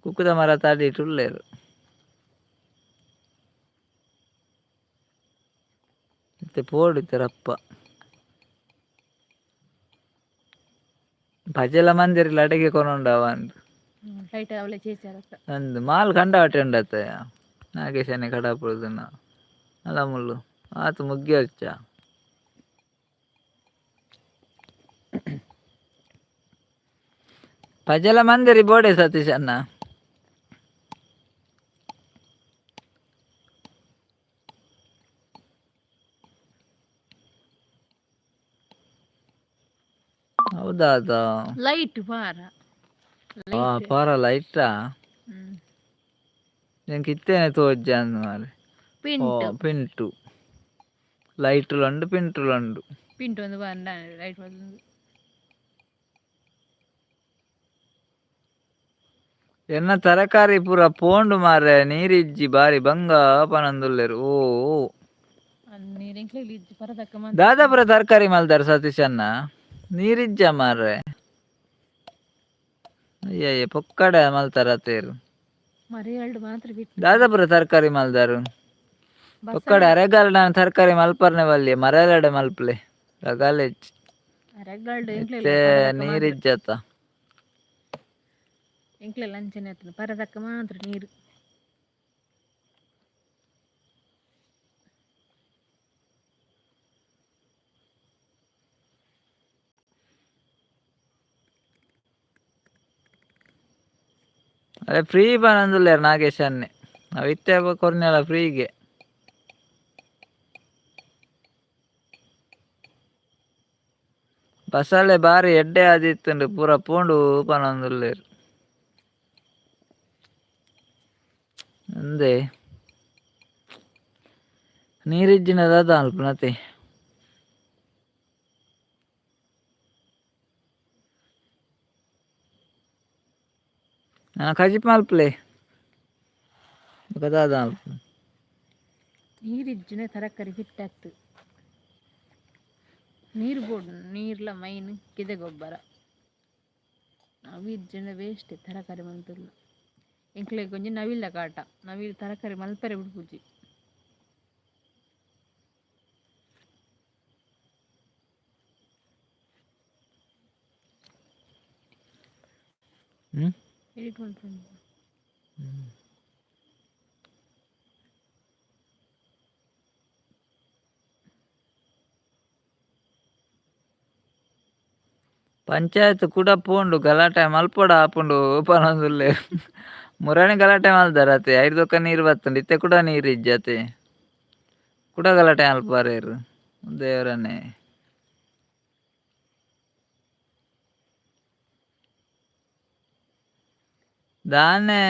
ಕುಕ್ಕುದ ಮರ ತಾಡಿಟ್ಟುಳ್ಳೇರು ಮತ್ತೆ ಪೋಡಿತಾರಪ್ಪ ಭಜಲ ಮಂದಿರಲ ಅಡಿಗೆ ಕೊನೊಂಡವ ಅಂದ್ ಲೈಟ್ ಅವಳೆ ಚೇಚಾರತ್ತ ಅಂದ್ ಮಾಲ್ ಕಂಡಾವಟೆ ಉಂಡತ್ತ ನಾಗೇಶನೆ ಕಡಾಪುರದನ ಅಲ್ಲ ಮುಳ್ಳು ಆತು ಮುಗ್ಗಿ ಹಚ್ಚ ಭಜಲ ಮಂದಿರಿ ಬೋಡೆ ಸತೀಶ್ ಅನ್ನ ಹೌದಾ ಅದು ಲೈಟ್ ಪಾರ ಪಾರ ಲೈಟಾ ಹ್ಮ್ నేను ఇత్తేనే తోజ్జాను మరి ఓ ಪಿಂಟ್ ಪಿಂಟು ಲೈಟ್ಲುಂಡು ಪಿಂಟುಲುಂಡು ಪಿಂಟ್ ಒಂದು ಬಂದ ಲೈಟ್ ಬಂದು ಎನ್ನ ತರಕಾರಿ ಪೂರ ಪೋಂಡು ಮಾರೆ ನೀರಿಜ್ಜಿ ಬಾರಿ ಬಂಗ ಪನಂದುಲ್ಲೆರು ಓ ನೀರಿಂಕ್ಲೆ ಇಜ್ಜಿ ಪರದಕ್ಕ ದಾದಾಪುರ ತರಕಾರಿ ಮಲ್ದಾರ ಸತೀಶ್ ಅನ್ನ ನೀರಿಜ್ಜ ಮಾರ್ರೆ ಅಯ್ಯಯ್ಯ ಪೊಕ್ಕಡೆ ಮಲ್ತಾರ ತೇರು ಮರಿ ಎರಡು ಮಾತ್ರ ಬಿಟ್ಟು ದಾದಾಪುರ ತರಕಾರಿ ಮಲ್ದಾರು ಪೊಕ್ಕಡೆ ಬಸಳೆ ಅರೆಗಾಲ ನಾನು ತರಕಾರಿ ಮಲ್ಪರ್ನೆ ಬಲ್ಲಿ ಮರಳಡೆ ಮಲ್ಪಲೆ ರಗಾಲೆಜ್ ಅರೆಗಲ್ಡು ಮತ್ತೆ ಎಂಕ್ಲೆಲ್ಲ ಪರದಕ್ಕ ಮಾತ್ರ ನೀರಿಜ್ಜತ ಎಂಕ್ಲೆಲ್ಲ ಅಂಚನೆ ಆತನ ಪರದಕ್ಕ ಮಾತ್ರ ನೀರು ಅದೇ ಫ್ರೀ ಬಂದುಲ್ಲೇರು ನಾಗೇಶ್ ಅನ್ನೆ ನಾವು ಇತ್ತೆ ಕೊರ್ನೆಲ್ಲ ಫ್ರೀಗೆ ಬಸಳೆ ಬಾರಿ ಎಡ್ಡೆ ಆದಿತ್ತುಂಡು ಪೂರ ಪೂಂಡು ಪನೊಂದುಲ್ಲೇರು ಅಂದೆ ನೀರಿಜ್ಜಿನದ ಅಲ್ಪನತೆ ನಾನು ಕಜಿಪ್ ಮಲ್ಪಲೆ ಕದಾದ ಅಲ್ಪ ನೀರಿಜ್ಜನೆ ತರಕಾರಿ ಹಿಟ್ಟಾಗ್ತು ನೀರು ಬೋಡು ನೀರ್ಲ ಮೈನ್ ಕಿದೆ ಗೊಬ್ಬರ ನವಿಜ್ಜನ ವೇಸ್ಟ್ ತರಕಾರಿ ಮಂತುಲ್ಲ ಎಂಕ್ಲೆ ಕೊಂಚ ನವಿಲ್ಲ ಕಾಟ ನವಿಲ್ ತರಕಾರಿ ಮಲ್ಪರೆ ಬಿಡ್ಪುಜಿ ಎಡಿಟ್ ಮಾಡ್ಕೊಂಡು ಪಂಚಾಯತ್ ಕೂಡ ಪೋಂಡು ಗಲಾಟೆ ಮಲ್ಪೊಡ ಆಪುಂಡು ಪನೊಂದುಲ್ಲೆ ಮುರಾಣಿ ಗಲಾಟೆ ಮಲ್ದಾರತೆ ಐದು ದೊಕ್ಕ ನೀರು ಬತ್ತುಂಡು ಇತ್ತೆ ಕೂಡ ನೀರು ಇಜ್ಜತೆ ಕೂಡ ಗಲಾಟೆ ಮಲ್ಪಾರೇರು ದೇವರನ್ನೇ ದಾನೆ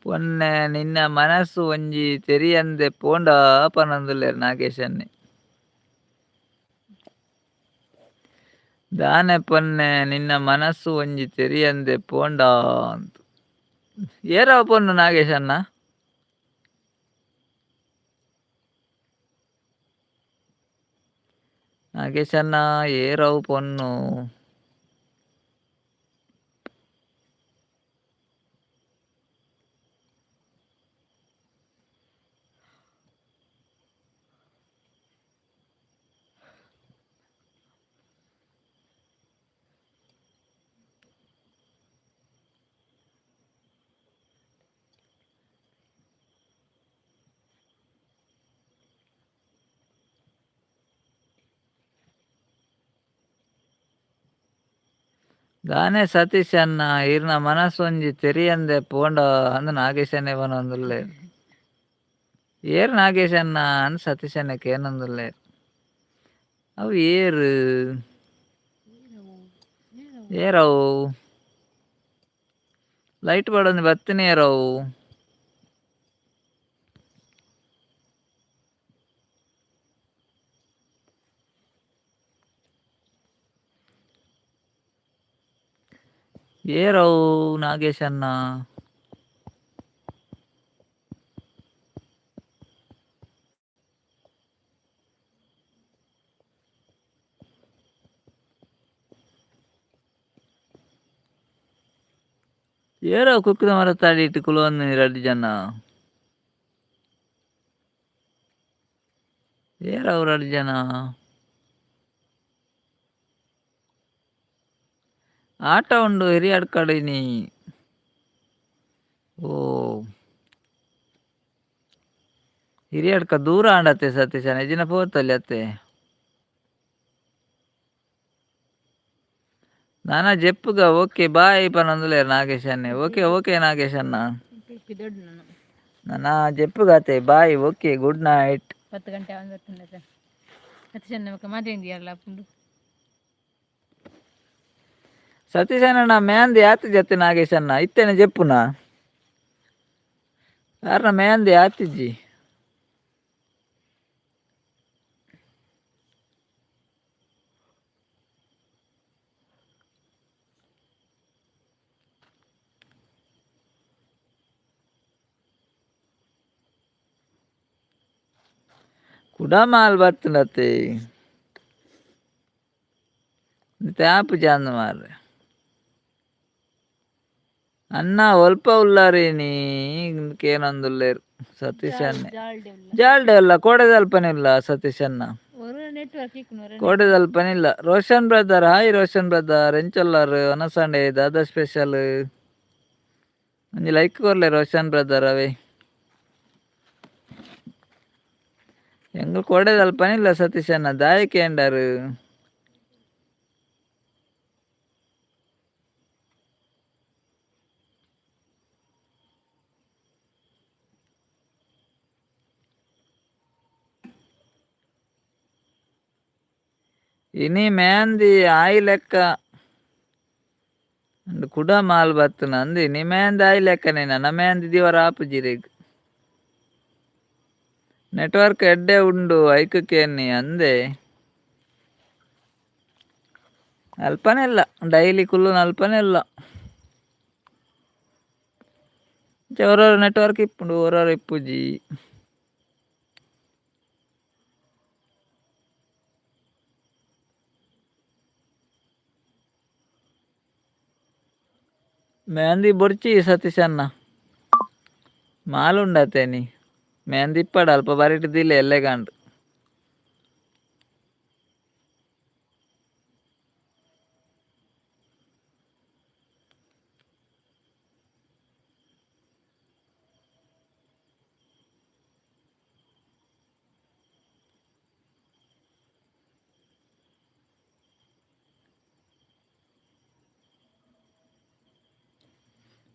ಪೊನ್ನೆ ನಿನ್ನ ಮನಸ್ಸು ಒಂಜಿ ತೆರಿಯಂದೆ ಪೋಂಡ ಪನೊಂದುಲ್ಲೇರು ನಾಗೇಶನ್ನೆ ದಾನೆ ಪೊನ್ನೆ ನಿನ್ನ ಮನಸ್ಸು ಒಂಜಿ ತೆರಿಯಂದೆ ಪೋಂಡ ಅಂತ ಏರವ ಪೊನ್ನು ನಾಗೇಶ್ ಅನ್ನ ನಾಗೇಶ್ ಅನ್ನ ಏರವು ಪೊನ್ನು ದಾನೆ ಸತೀಶ್ ಅನ್ನ ಇರ್ನ ಮನಸ್ಸು ಒಂಜಿ ತೆರಿಯಂದೆ ಪೋಂಡ ಅಂದ್ ನಾಗೇಶನ್ನೇ ಪನೊಂದುಲ್ಲೆ ಏರ್ ನಾಗೇಶ್ ಅನ್ನ ಅಂದ್ ಸತೀಶ್ ಅನ್ನಕ್ಕೆ ಏನೊಂದುಲ್ಲೆ ಅವು ಏರು ಏರವು ಲೈಟ್ ಬಡೊಂದು ಬತ್ತಿನ ಏರವು ಏರವು ನಾಗೇಶ್ ಅನ್ನ ಏರವು ಕುಕ್ಕದ ಮರ ತಾಡಿಟ್ಟು ಕುಲವನ್ನು 2 ಜನ ಏರವು 2 ಜನ ಆಟ ಉಂಡು ಹಿರಿಯಾಡ್ ಕಡಿನಿ ಓ ಹಿರಿಯಾಡ್ಕ ದೂರ ಆಂಡತ್ತೆ ಸತೀಶನ ಇಜಿನ ಪೋತಲ್ಲಿ ಅತ್ತೆ ನಾನಾ ಜೆಪ್ಪುಗ ಓಕೆ ಬಾಯ್ ಪನೊಂದುಲ್ಲೇರ್ ನಾಗೇಶ್ ಅನ್ನೆ ಓಕೆ ಓಕೆ ನಾಗೇಶ್ ಅನ್ನ ದೊಡ್ಡ ನಾನು ನಾನಾ ಜೆಪ್ಪುಗಾತೆ ಬಾಯ್ ಓಕೆ ಗುಡ್ ನೈಟ್ 10 ಗಂಟೆ ಆಗುತ್ತದೆ ಸತೀಶನ್ನ ಮಾತೇಂದಿಯಲ್ಲ ಪುಂಡು ಸತೀಶನ ಮೇಂದಿ ಆತಿ ಜತ್ತೆ ನಾಗೇಶ್ ಅನ್ನ ಇತ್ತೇನೆ ಜೆಪ್ಪುನ ಯಾರನ್ನ ಮೇಂದಿ ಆತಿಜ್ಜಿ ಕುಡಮಾಲ್ ಬರ್ತನತ್ತೆ ತ್ಯಾಪು ಜಾಂದ್ ಮಾರ್ರೆ ಅನ್ನ ಒಲ್ಪ ಉಲ್ಲಾರೇನಿ ಕೇನೊಂದುಲ್ಲೇರು ಸತೀಶ್ ಅನ್ನೆ ಜಾಲ್ಡೆ ಇಲ್ಲ ಕೋಡೆದಲ್ಪನೆ ಇಲ್ಲ ಸತೀಶ್ ಅನ್ನ ಕೋಡೆದಲ್ಪನೆ ಇಲ್ಲ Roshan brother hi Roshan brother ಎಂಚೊಲ್ಲಾರು ಅನಸಂಡೆ ದಾದಾ ಸ್ಪೆಷಲ್ ಒಂಜಿ ಲೈಕ್ ಕೊರ್ಲೆ ರೋಷನ್ ಬ್ರದರ್ ಅವೇ ಎಂಗ್ ಕೋಡೆದಲ್ಪನೆ ಇಲ್ಲ ಸತೀಶ್ ಅನ್ನ ದಾಯಕೆ ಎಂಡಾರು ಇನಿ ಮೇಂದಿ ಆಯಿ ಲೆಕ್ಕ ಕುಡ ಮಾಲ್ ಬತ್ತನ ಅಂದಿ ನಿ ಮೇಂದಿ ಆಯಿ ಲೆಕ್ಕನೆ ನನ್ನ ಮೇಂದಿ ದಿವರ ಆಪುಜಿರೇಗ್ ನೆಟ್ವರ್ಕ್ ಎಡ್ಡೆ ಉಂಡು ಐಕಕ್ಕೇನಿ ಅಂದೆ ಅಲ್ಪನೆ ಇಲ್ಲ ಡೈಲಿ ಕುಲ್ಲು ಅಲ್ಪನೆ ಇಲ್ಲ ಹೊರವರು ನೆಟ್ವರ್ಕ್ ಇಪ್ಪುಂಡು ಹೊರವರು ಇಪ್ಪುಜಿ ಮೇಂದಿ ಬೊರ್ಚಿ ಸತೀಶ್ ಅನ್ನ ಮಾಲುಂಡತೇನಿ ಮೇಂದಿ ಇಪ್ಪಡ ಅಲ್ಪ ಬರಿಟಿದಿಲ್ಲ ಎಲ್ಲೆಗಾಂಡು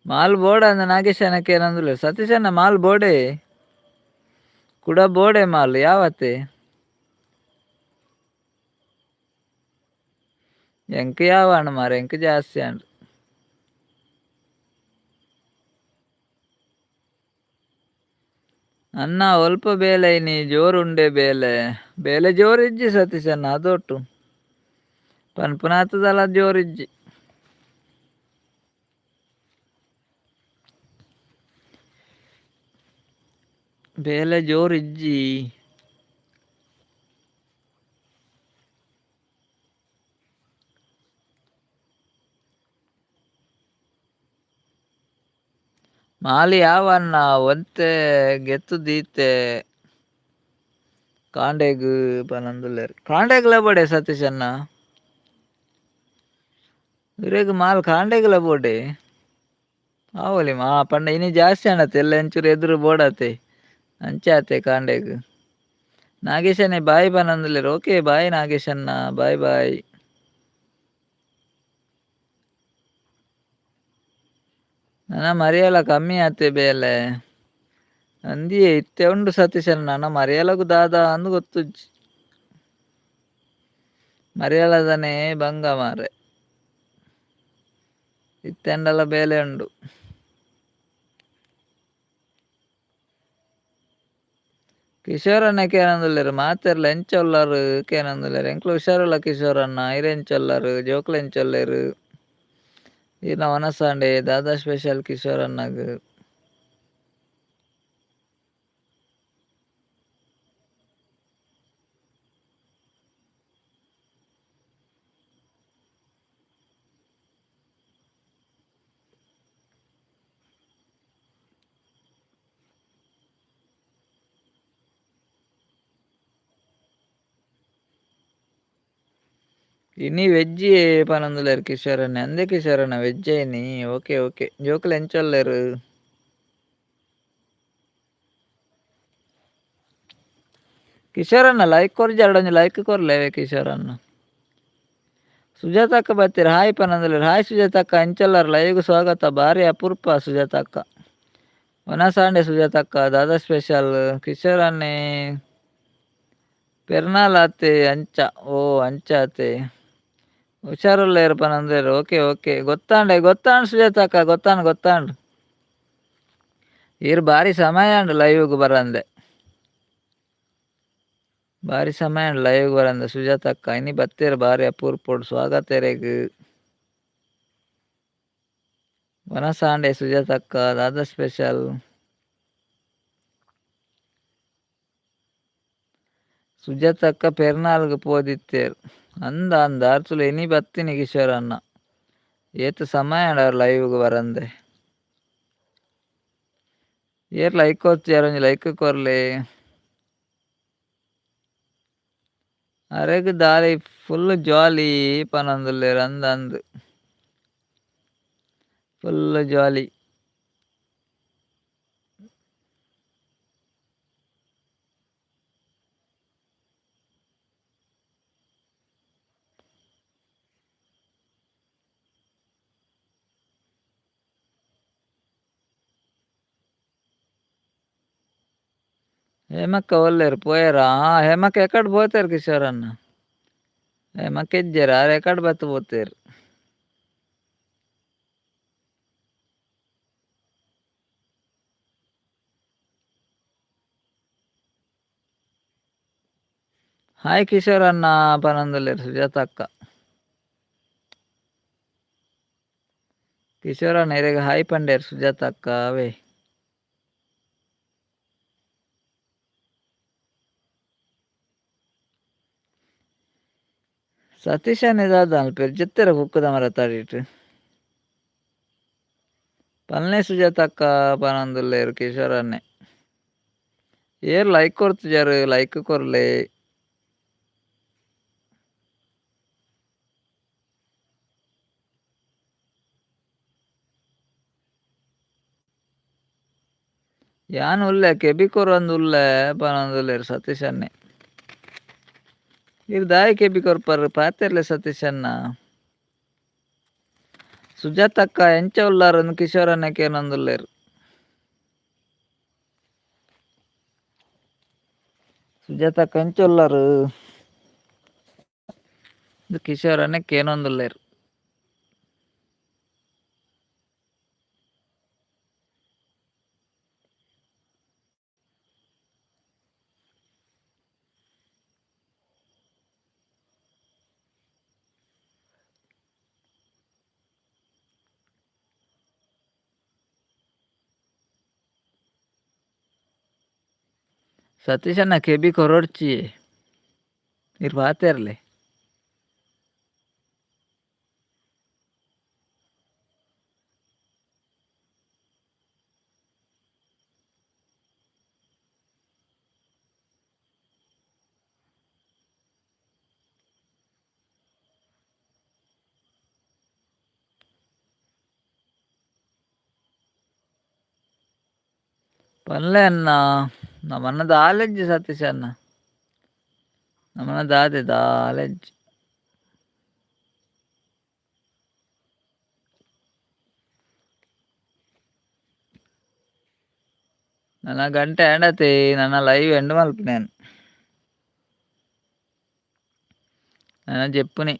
ಮಾಲ್ ಬೋಡ ಅಂದ ನಾಗೇಶ್ ಅನ್ನಕ್ಕೆ ಏನಂದ್ರೆ ಸತೀಶ್ ಅನ್ನ ಮಾಲ್ ಬೋಡೆ ಕುಡ ಬೋಡೆ ಮಾಲ್ ಯಾವತ್ತೆ ಎಂಕ್ ಯಾವ ಅಣ್ಣ ಮಾರ ಎಂಕ್ ಜಾಸ್ತಿ ಅಂಡ್ ಅನ್ನ ಒಲ್ಪ ಬೇಲೆ ಇನಿ ಜೋರುಂಡೆ ಬೇಲೆ ಬೇಲೆ ಜೋರಿಜ್ಜಿ ಸತೀಶ್ ಅನ್ನ ಅದೊಟ್ಟು ಪನ್ಪುನಾತದಲ್ಲ ಜೋರಿಜ್ಜಿ ಬೇಲೆ ಜೋರಿಜ್ಜಿ ಮಾಲಿ ಯಾವನ್ನ ಒಂತೆ ಗೆತ್ತು ದೀತೆ ಕಾಂಡೆಗ್ ಪನಂದುಲ್ಲೇರ್ ಕಾಂಡೆಗ್ಲ ಬೋಡೆ ಸತೀಶ್ ಅನ್ನ ಇರೇಗ್ ಮಾಲ್ ಕಾಂಡೆಗ್ಲ ಬೋಡೆ ಆವಲಿ ಮಾ ಪಂಡ ಇನಿ ಜಾಸ್ತಿ ಅಣ್ಣತೆ ಎಲ್ಲ ಎಂಚೂರು ಎದುರು ಬೋಡತೆ ಅಂಚೆ ಆತೆ ಕಾಂಡೆಗ್ ನಾಗೇಶನ್ನೇ ಬಾಯ್ ಪನಂದುಲ್ಲೇರ್ ಓಕೆ ಬಾಯ್ ನಾಗೇಶ್ ಅನ್ನ ಬಾಯ್ ಬಾಯ್ ನನ್ನ ಮರಿಯಲ್ಲ ಕಮ್ಮಿ ಆತೆ ಬೇಲೆ ಅಂದಿಯೇ ಇತ್ತೆ ಉಂಡು ಸತೀಶ್ ಅನ್ನ ನನ್ನ ಮರಿಯಲಗು ದಾದ ಅಂದು ಗೊತ್ತುಜ್ಜಿ ಮರಿಯಲದನೆ ಬಂಗ ಮಾರೆ ಇತ್ತೆಂಡಲ ಬೇಲೆ ಉಂಡು ಕಿಶೋರನ್ನಕ್ಕೆ ಏನಂದುಲ್ಲೇರು ಮಾತೆರ್ಲ ಎಂಚೊಲ್ಲರು ಕೇನಂದುಲ್ಲೇರು ಎಂಕ್ಲು ಹುಷಾರುಲ್ಲ ಕಿಶೋರನ್ನ ಐರೆಂಚೊಲ್ಲರು ಜೋಕ್ಲೆಂಚೊಲ್ಲೇರು ಈರ್ನ ಒನಸಾಂಡೆ ದಾದಾ ಸ್ಪೆಷಲ್ ಕಿಶೋರ್ ಅಣ್ಣಗ್ ఇని వెజ్జి పనందులేరు కిషోర్ అన్న అందే కిషోర్ అన్న వెజ్ అయిని ఓకే ఓకే జోకులు ఎంచోళ్ళేరు ಕಿಶೋರ್ ಅಣ್ಣ ಲೈಕ್ ಕೊರ್ ಜರಡೊಂಜಿ ಲೈಕ್ ಕೊರ್ಲೇವೆ ಕಿಶೋರ್ ಅಣ್ಣ ಸುಜಾತಕ್ಕ ಬತ್ತೀರ ಹಾಯ್ ಪನಂದಲೇರು ಹಾಯ್ ಸುಜಾತಕ್ಕ ಅಂಚಲ್ಲರ್ ಲೈವ್ಗೆ ಸ್ವಾಗತ ಭಾರಿ ಅಪೂರ್ಪ ಸುಜಾತಕ್ಕ ಒನಸಾಂಡೆ ಸುಜಾತಕ್ಕ ದಾದಾ ಸ್ಪೆಷಲ್ ಕಿಶೋರ್ ಅನ್ನೆ ಪೆರ್ನಾಲ್ ಆತೆ ಅಂಚ ಓ ಅಂಚ ಆತೆ ಹುಷಾರುಲ್ಲೇರು ಪನಂದೇರು ಓಕೆ ಓಕೆ ಗೊತ್ತಾಂಡ್ ಸುಜಾತಕ್ಕ ಗೊತ್ತಾಂಡ್ ಈರು ಭಾರಿ ಸಮಯ ಅಂಡ್ ಲೈವ್ಗೆ ಬರಂದೆ ಭಾರಿ ಸಮಯ ಅಂಡ್ ಲೈವ್ಗೆ ಬರಂದೆ ಸುಜಾತಕ್ಕ ಇನಿ ಬತ್ತೇರು ಭಾರಿ ಅಪೂರ್ಪೋಡು ಸ್ವಾಗತ ಎರೆಗ್ ಒನಸಾಂಡೆ ಸುಜಾತಕ್ಕ ದಾದಾ ಸ್ಪೆಷಲ್ ಸುಜಾತಕ್ಕ ಪೆರ್ನಾಲ್ಗೆ ಪೋದಿತ್ತೇರು ಅಂದ ಅರ್ಚುಲು ಇನಿ ಬತ್ತೀನಿ ಕಿಶೋರ್ ಅಣ್ಣ ಏತು ಸಮಯ ಅಂಡ್ ಅವ್ರು ಲೈವ್ಗೆ ಬರಂದೆ ಏರ್ ಲೈಕ್ ಕೊರ್ತಿಯಾರ ಒಂಜಿ ಲೈಕ್ ಕೊರ್ಲೆ ಅರೆಗ್ ದಾರಿ ಫುಲ್ ಜಾಲಿ ಪನೊಂದುಲ್ಲೇರು ಅಂದ್ ಫುಲ್ ಜಾಲಿ ಹೇಮಕ್ಕ ಒಲ್ಲೇರು ಪೋಯರ ಹೇಮಕ್ಕ ಎಕಡ್ పోతారు ಕಿಶೋರ್ ಅಣ್ಣ ಹೇಮಕ್ಕ ಎಜ್ಜೆರ ಆರ್ ಎಕಡ್ ಬತ್ತು పోతారు ಹಾಯ್ ಕಿಶೋರ್ ಅಣ್ಣ ಪನೊಂದುಲ್ಲೇರು ಸುಜಾತಕ್ಕ ಕಿಶೋರ್ ಅಣ್ಣ ಎರೆಗ್ ಹಾಯ್ ಪಂಡೇರು ಸುಜಾತಕ್ಕ ಅವೇ ಸತೀಶ್ ಅಣ್ಣ ದಾದ ಅಲ್ಪೇರು ಜೆತ್ತೆರ ಕುಕ್ಕುದ ಮರ ತಡಿಟ್ ಪಲ್ನೆ ಸುಜಾತಕ್ಕ ಪನೊಂದುಲ್ಲೇರು ಕಿಶೋರ್ ಅನ್ನೆ ಏರ್ ಲೈಕ್ ಕೊರ್ತಿಜಾರು ಲೈಕ್ ಕೊರ್ಲೆ ಯಾನ್ ಉಲ್ಲೆ ಕೆಬಿಕೋರ್ ಒಂದು ಉಲ್ಲೆ ಪನೊಂದುಲ್ಲೇರು ಸತೀಶ್ ಅನ್ನೆ ಇರ್ ದಾಯಿ ಕೆಬಿಕೋರ್ ಪರ್ ಪಾತೆರ್ಲೆ ಸತೀಶ್ ಅಣ್ಣ ಸುಜಾತಕ್ಕ ಎಂಚ ಉಲ್ಲಾರು ಒಂದು ಕಿಶೋರ್ ಅನ್ನಕ್ಕೆ ಏನೊಂದುಲ್ಲೇರು ಸುಜಾತಕ್ಕ ಎಂಚ ಉಲ್ಲಾರು ಕಿಶೋರ್ ಅನ್ನಕ್ಕೆ ಏನೊಂದುಲ್ಲೇರು ಸತೀಶ್ ಅಣ್ಣ ಕೆಬಿಕೋರ್ ಹೊಡ್ಚಿ ಇರ್ ಪಾತೆರ್ಲೆ ಪನ್ಲೆ ಅಣ್ಣ ನಮ್ಮನ್ನ ದಾಲೆಜ್ಜಿ ಸತೀಶ್ ಅಣ್ಣ ನಮ್ಮನ್ನ ದಾದೆ ದಾಲೆಜ್ಜಿ ನನ್ನ ಗಂಟೆ ಆಂಡತಿ ನನ್ನ ಲೈವ್ ಎಂಡ್ ಮಲ್ಪನೇನು ನನ್ನ ಜೆಪ್ಪುನಿ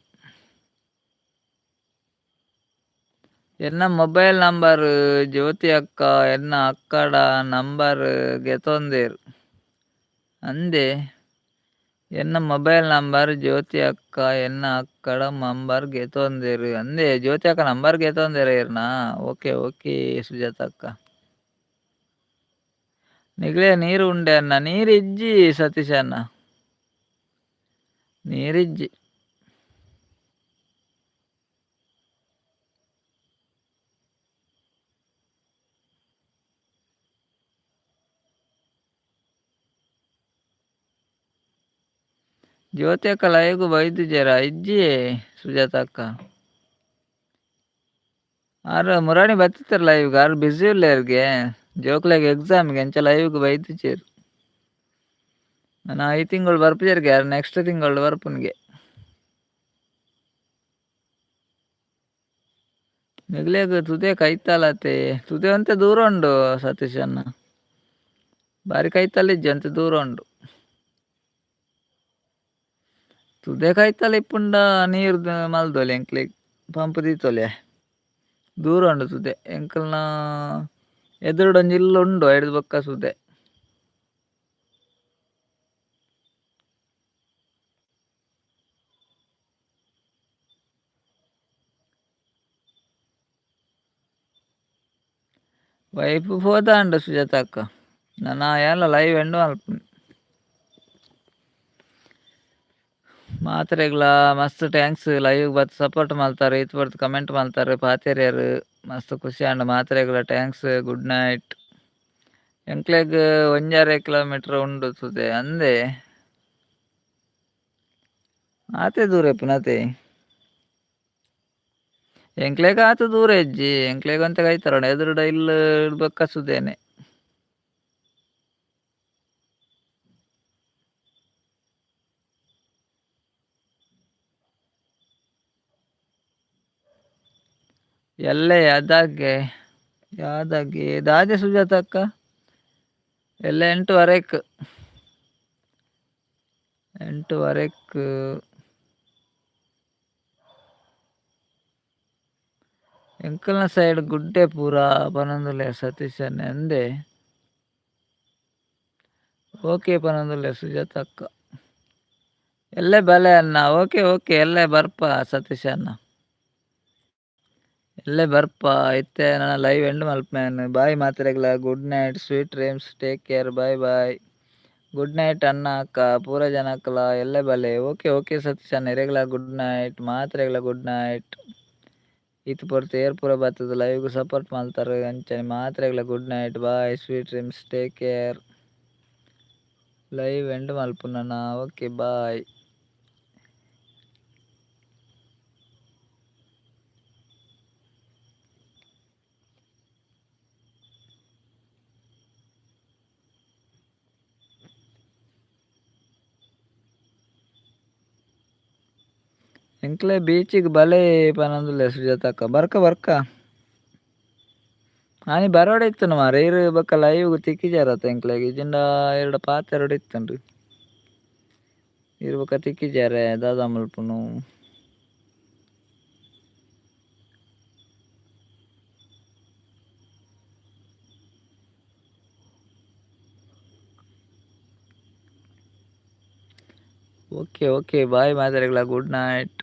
ಎನ್ನ ಮೊಬೈಲ್ ನಂಬರ್ ಜ್ಯೋತಿ ಅಕ್ಕ ಎನ್ನ ಅಕ್ಕಡ ನಂಬರ್ ಗೆತೊಂದೇರು ಅಂದೆ ఎన్న మొబైల్ నంబర్ జ్యోతి అక్క ఎన్న అక్కడ నంబర్ గెతొందిరు అందే జ్యోతి అక్క నంబర్ గెతొందిరేರ್ನಾ ఓకే ఓకే ಸುಜಾತ ಅಕ್ಕ ನಿಗ್ಲೇ ನೀರು ಉಂಡೆ ಅನ್ನ ನೀರಿಜ್ಜಿ ಸತೀಶ್ ಅನ್ನ ನೀರಿಜ್ಜಿ ಜ್ಯೋತಿ ಅಕ್ಕ ಲೈವ್‌ಗೆ ಬೈದು ಜರ ಇಜ್ಜಿ ಸುಜಾತ ಅಕ್ಕ ಆರು ಮುರಾಣಿ ಬತ್ತಿತ್ತರ ಲೈವ್‌ಗೆ ಆರು ಬ್ಯುಸಿ ಉಲ್ಲೇರ್ಗೆ ಜೋಕ್ಲೆಗ್ ಎಕ್ಸಾಮ್‌ಗೆ ಎಂಚ ಲೈವ್‌ಗೆ ಬೈದಿಚ್ಚೇರು ನಾನು ಈ ತಿಂಗಳು ಬರ್ಪಿಜರ್ಗೆ ಯಾರು ನೆಕ್ಸ್ಟ್ ತಿಂಗಳು ಬರ್ಪುನ್ಗೆ ನಿಗ್ಲೇಗ್ ತುದೆ ಕೈತಲತೆ ತುದೆ ಅಂತೆ ದೂರ ಉಂಡು ಸತೀಶ್ ಅನ್ನ ಬಾರಿ ಕೈತಲಿಜ್ಜಿ ಅಂತೆ ದೂರ ಉಂಡು ತುದೆ ಕೈತಲ ಇಪ್ಪುಂಡ ನೀರು ಮಲ್ದೊಲೆ ಎಂಕ್ಲೆಗ್ ಪಂಪ್ ದೀತೊಲೆ ದೂರ ಉಂಡು ತುದೆ ಎಂಕಲ್ನ ಎದುರುಡೊಂಜಿ ಇಲ್ಲು ಉಂಡು ಐದು ಬೊಕ್ಕ ಸುದೆ ವೈಫ್ ಹೋದ ಅಂಡ ಸುಜಾತ ಅಕ್ಕ ನಾನು ಎಲ್ಲ ಲೈವ್ ಎಂಡ್ ಮಲ್ಪುನಿ ಮಾತ್ರೆಗ್ಲ ಮಸ್ತ್ ಟ್ಯಾಂಕ್ಸ್ ಲೈವ್ ಬತ್ ಸಪೋರ್ಟ್ ಮಲ್ತಾರೆ ಇತ್ ಬರ್ತ್ ಕಮೆಂಟ್ ಮಲ್ತಾರೆ ಪಾತೆರ್ಯಾರು ಮಸ್ತ್ ಖುಷಿ ಆಂಡ್ ಮಾತ್ರೆಗ್ಲ ಟ್ಯಾಂಕ್ಸ್ ಗುಡ್ ನೈಟ್ ಎಂಕ್ಲೆಗ್ 1.5 ಕಿಲೋಮೀಟರ್ ಉಂಡು ತುದೆ ಅಂದೆ ಆತೆ ದೂರ ಇಪ್ಪುನತೆ ಎಂಕ್ಲೆಗ್ ಆತ ದೂರ ಇಜ್ಜಿ ಎಂಕ್ಲೆಗ್ ಅಂತ ಕೈತಾರೋಣ ಎದುರುಡ ಇಲ್ಲಿ ಇಡ್ಬೇಕ ಸುದೇನೆ ಎಲ್ಲೇ ಅದಾಗೆ ಯಾದಾಗೆ ದಾದೆ ಸುಜಾತ ಅಕ್ಕ ಎಲ್ಲ 8:15 ಎಂಕಲ್ನ ಸೈಡ್ ಗುಡ್ಡೆ ಪೂರ ಪನೊಂದುಲ್ಲೆ ಸತೀಶ್ ಅನ್ನ ಅಂದೆ ಓಕೆ ಪನೊಂದುಲ್ಲೆ ಸುಜಾತ ಅಕ್ಕ ಎಲ್ಲೇ ಬಲೆ ಅನ್ನ ಓಕೆ ಓಕೆ ಎಲ್ಲೇ ಬರ್ಪ ಸತೀಶ್ ಅನ್ನ ಎಲ್ಲೇ ಬರ್ಪ ಇತ್ತೆ ನನ್ನ ಲೈವ್ ಎಂಡ್ ಮಲ್ಪಮ್ಯಾನ್ ಬಾಯ್ ಮಾತ್ರೆಗ್ಲ good night sweet dreams take care bye bye good night ಅನ್ನ ಅಕ್ಕ ಪೂರ ಜನಕ್ಕಲ ಎಲ್ಲೇ ಬಲೆ ಓಕೆ ಓಕೆ ಸತೀಶ್ ಅನ್ನ ಎರೆಗ್ಲ ಗುಡ್ ನೈಟ್ ಮಾತ್ರೆಗ್ಲ ಗುಡ್ ನೈಟ್ ಇತ್ ಪೊರ್ತು ಏರ್ ಪೂರ ಬರ್ತದ ಲೈವ್‌ಗೆ ಸಪೋರ್ಟ್ ಮಲ್ತಾರೆ ಅಂಚನೆ ಮಾತ್ರೆಗ್ಲ good night bye sweet dreams take care live end ಮಲ್ಪುನನ ಓಕೆ ಬಾಯ್ ಎಂಕ್ಲೆ ಬೀಚಿಗೆ ಬಲೆ ಪನೊಂದುಲ್ಲೆ ಸುಜಾತ ಅಕ್ಕ ಬರ್ಕ ಬರ್ಕ ಆನಿ ಬರೋಡ ಇತ್ತುನು ಮಾರ ಇರು ಬೊಕ್ಕ ಲೈವ್ ತಿಕ್ಕಿಜಾರತ್ತ ಎಂಕ್ಲೆಗ್ ಇಜಿಂಡ ಎರಡು ಪಾತೆರಡು ಇತ್ತುಂಡು ಇರು ಬೊಕ್ಕ ತಿಕ್ಕಿಜಾರೆ ದಾದ ಮಲ್ಪುನು ಓಕೆ ಓಕೆ ಬಾಯ್ ಮಾತ್ರೆಗ್ಲ ಗುಡ್ ನೈಟ್